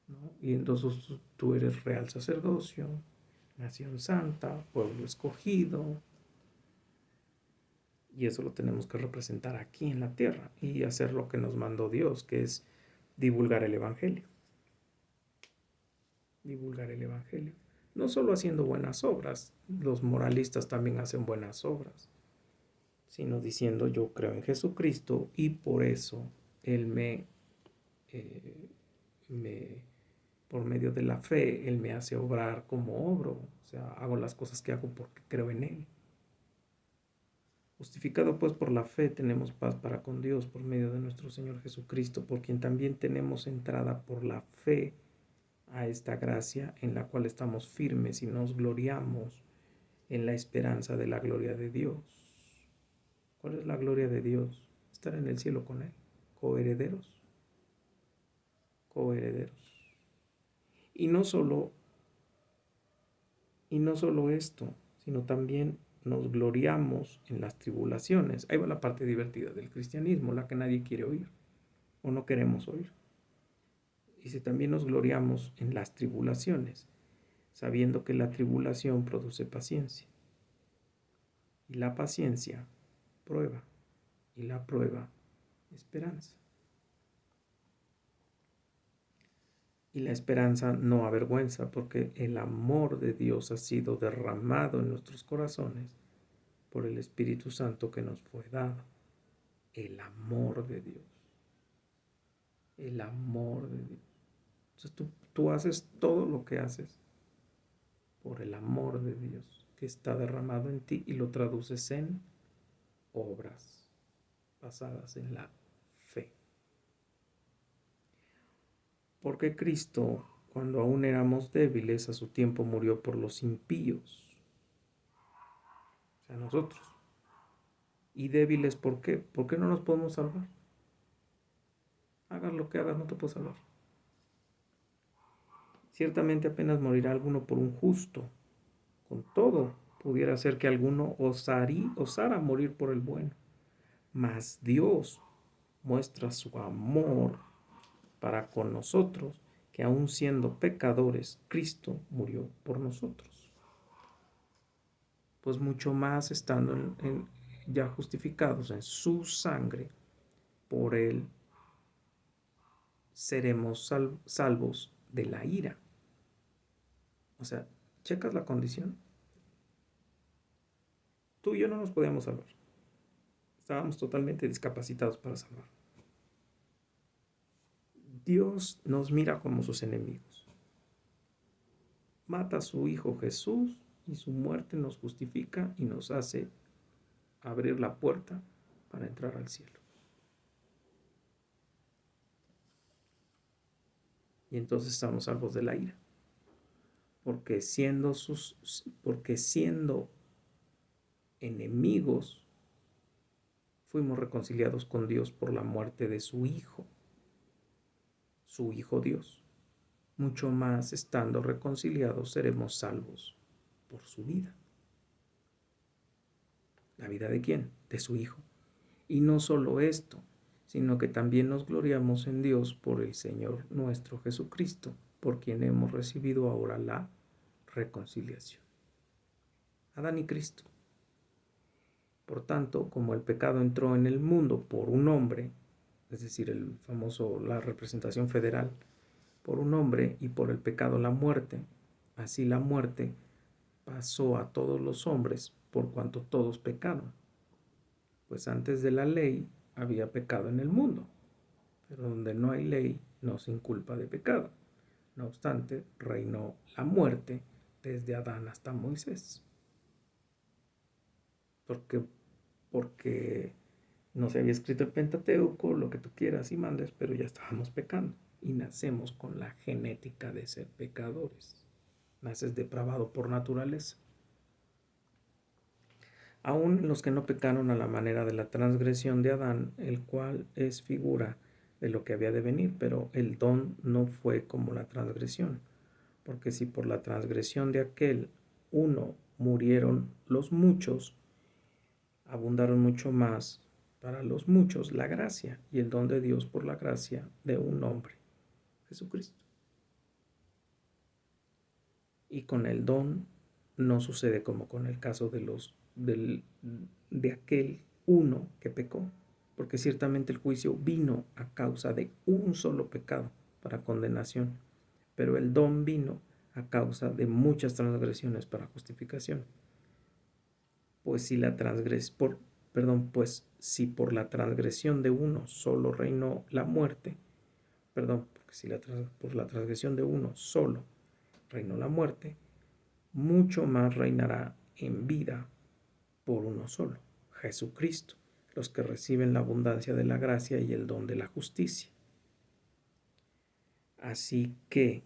¿no? Y entonces tú eres real sacerdocio, nación santa, pueblo escogido, y eso lo tenemos que representar aquí en la tierra y hacer lo que nos mandó Dios, que es divulgar el Evangelio. Divulgar el Evangelio. No solo haciendo buenas obras, los moralistas también hacen buenas obras. sino diciendo yo creo en Jesucristo y por eso Él eh, me, por medio de la fe, Él me hace obrar como obro. O sea, hago las cosas que hago porque creo en Él. Justificado pues por la fe, tenemos paz para con Dios por medio de nuestro Señor Jesucristo, por quien también tenemos entrada por la fe a esta gracia en la cual estamos firmes y nos gloriamos en la esperanza de la gloria de Dios. ¿Cuál es la gloria de Dios? Estar en el cielo con Él, coherederos, coherederos. Y no solo, y no solo esto, sino también nos gloriamos en las tribulaciones. Ahí va la parte divertida del cristianismo, la que nadie quiere oír o no queremos oír. Dice, también nos gloriamos en las tribulaciones, sabiendo que la tribulación produce paciencia. Y la paciencia, prueba. Y la prueba, esperanza. Y la esperanza no avergüenza, porque el amor de Dios ha sido derramado en nuestros corazones por el Espíritu Santo que nos fue dado. El amor de Dios. El amor de Dios. Entonces tú haces todo lo que haces por el amor de Dios que está derramado en ti y lo traduces en obras basadas en la fe. Porque Cristo, cuando aún éramos débiles, a su tiempo murió por los impíos, o sea, nosotros. ¿Y débiles por qué? ¿Por qué no nos podemos salvar? Hagas lo que hagas, no te puedes salvar. Ciertamente apenas morirá alguno por un justo. Con todo, pudiera ser que alguno osara morir por el bueno. Mas Dios muestra su amor para con nosotros, que aun siendo pecadores, Cristo murió por nosotros. Pues mucho más estando ya justificados en su sangre, por Él seremos salvos de la ira. O sea, checas la condición. Tú y yo no nos podíamos salvar. Estábamos totalmente discapacitados para salvar. Dios nos mira como sus enemigos. Mata a su Hijo Jesús y su muerte nos justifica y nos hace abrir la puerta para entrar al cielo. Y entonces estamos salvos de la ira. Porque siendo enemigos, fuimos reconciliados con Dios por la muerte de su Hijo Dios. Mucho más estando reconciliados seremos salvos por su vida. ¿La vida de quién? De su Hijo. Y no solo esto, sino que también nos gloriamos en Dios por el Señor nuestro Jesucristo, por quien hemos recibido ahora la reconciliación. Adán y Cristo. Por tanto, como el pecado entró en el mundo por un hombre, es decir, la representación federal, por un hombre y por el pecado la muerte, así la muerte pasó a todos los hombres por cuanto todos pecaron. Pues antes de la ley había pecado en el mundo, pero donde no hay ley no se inculpa de pecado. No obstante, reinó la muerte desde Adán hasta Moisés. Porque no se había escrito el Pentateuco, lo que tú quieras y mandes, pero ya estábamos pecando y nacemos con la genética de ser pecadores. Naces depravado por naturaleza. Aún los que no pecaron a la manera de la transgresión de Adán, el cual es figura de lo que había de venir, pero el don no fue como la transgresión, porque si por la transgresión de aquel uno murieron los muchos, abundaron mucho más para los muchos la gracia y el don de Dios por la gracia de un hombre, Jesucristo. Y con el don no sucede como con el caso de aquel uno que pecó, porque ciertamente el juicio vino a causa de un solo pecado para condenación, pero el don vino a causa de muchas transgresiones para justificación. Pues si pues si por la transgresión de uno solo reinó la muerte, porque si por la transgresión de uno solo reinó la muerte, mucho más reinará en vida por uno solo, Jesucristo, los que reciben la abundancia de la gracia y el don de la justicia. Así que,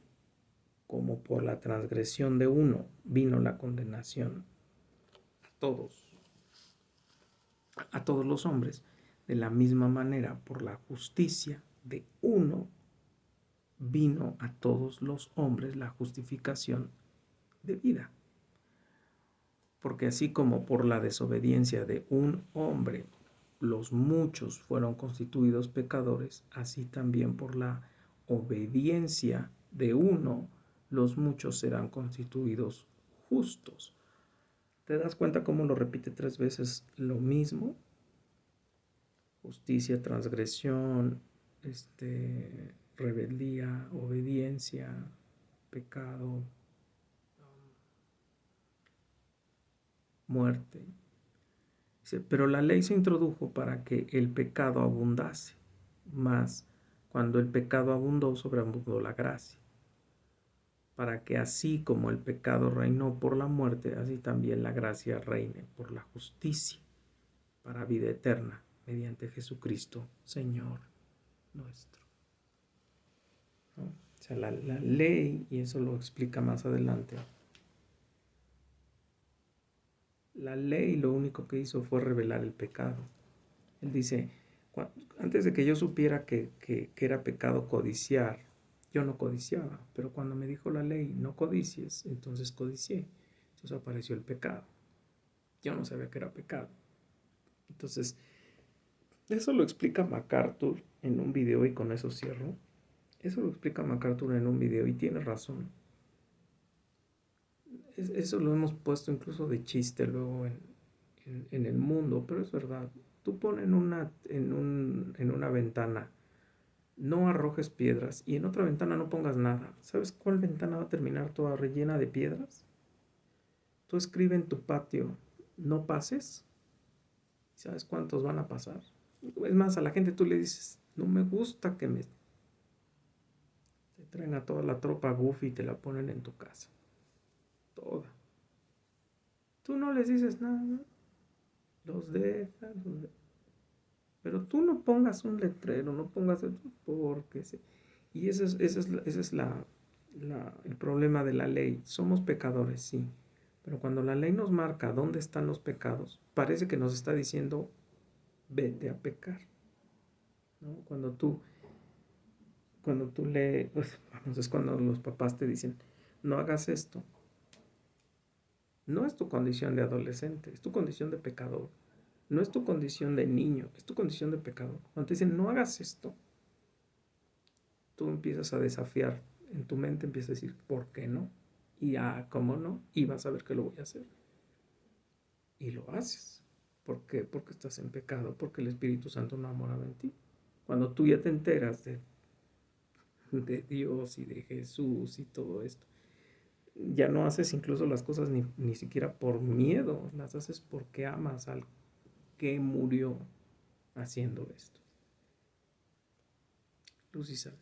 como por la transgresión de uno vino la condenación a todos los hombres, de la misma manera por la justicia de uno vino a todos los hombres la justificación de vida. Porque así como por la desobediencia de un hombre los muchos fueron constituidos pecadores, así también por la obediencia de uno los muchos serán constituidos justos. ¿Te das cuenta cómo lo repite 3 veces lo mismo? Justicia, transgresión, rebeldía, obediencia, pecado, muerte. Pero la ley se introdujo para que el pecado abundase, mas cuando el pecado abundó, sobreabundó la gracia, para que así como el pecado reinó por la muerte, así también la gracia reine por la justicia, para vida eterna, mediante Jesucristo, Señor nuestro. ¿No? O sea, la ley, y eso lo explica más adelante, la ley lo único que hizo fue revelar el pecado. Él dice, antes de que yo supiera que era pecado codiciar, yo no codiciaba, pero cuando me dijo la ley, no codicies, entonces codicié. Entonces apareció el pecado. Yo no sabía que era pecado. Entonces, eso lo explica MacArthur en un video, y con eso cierro. Eso lo explica MacArthur en un video y tiene razón. Eso lo hemos puesto incluso de chiste luego en el mundo, pero es verdad. Tú pones en una ventana, no arrojes piedras, y en otra ventana no pongas nada. ¿Sabes cuál ventana va a terminar toda rellena de piedras? Tú escribe en tu patio, no pases. ¿Sabes cuántos van a pasar? Es más, a la gente tú le dices, no me gusta que me... Te traen a toda la tropa Goofy y te la ponen en tu casa. Toda. Tú no les dices nada. Los dejas. Pero tú no pongas un letrero, no pongas eso porque... Y ese es el problema de la ley. Somos pecadores, sí. Pero cuando la ley nos marca dónde están los pecados, parece que nos está diciendo, vete a pecar. ¿No? Cuando tú lees, pues, vamos, es cuando los papás te dicen, no hagas esto. No es tu condición de adolescente, es tu condición de pecador. No es tu condición de niño, es tu condición de pecador. Cuando te dicen, no hagas esto, tú empiezas a desafiar, en tu mente empiezas a decir, ¿por qué no? Y ¿cómo no? Y vas a ver que lo voy a hacer. Y lo haces. ¿Por qué? Porque estás en pecado, porque el Espíritu Santo no ha morado en ti. Cuando tú ya te enteras de Dios y de Jesús y todo esto, ya no haces incluso las cosas ni siquiera por miedo, las haces porque amas al que murió haciendo esto. Luz Isabel.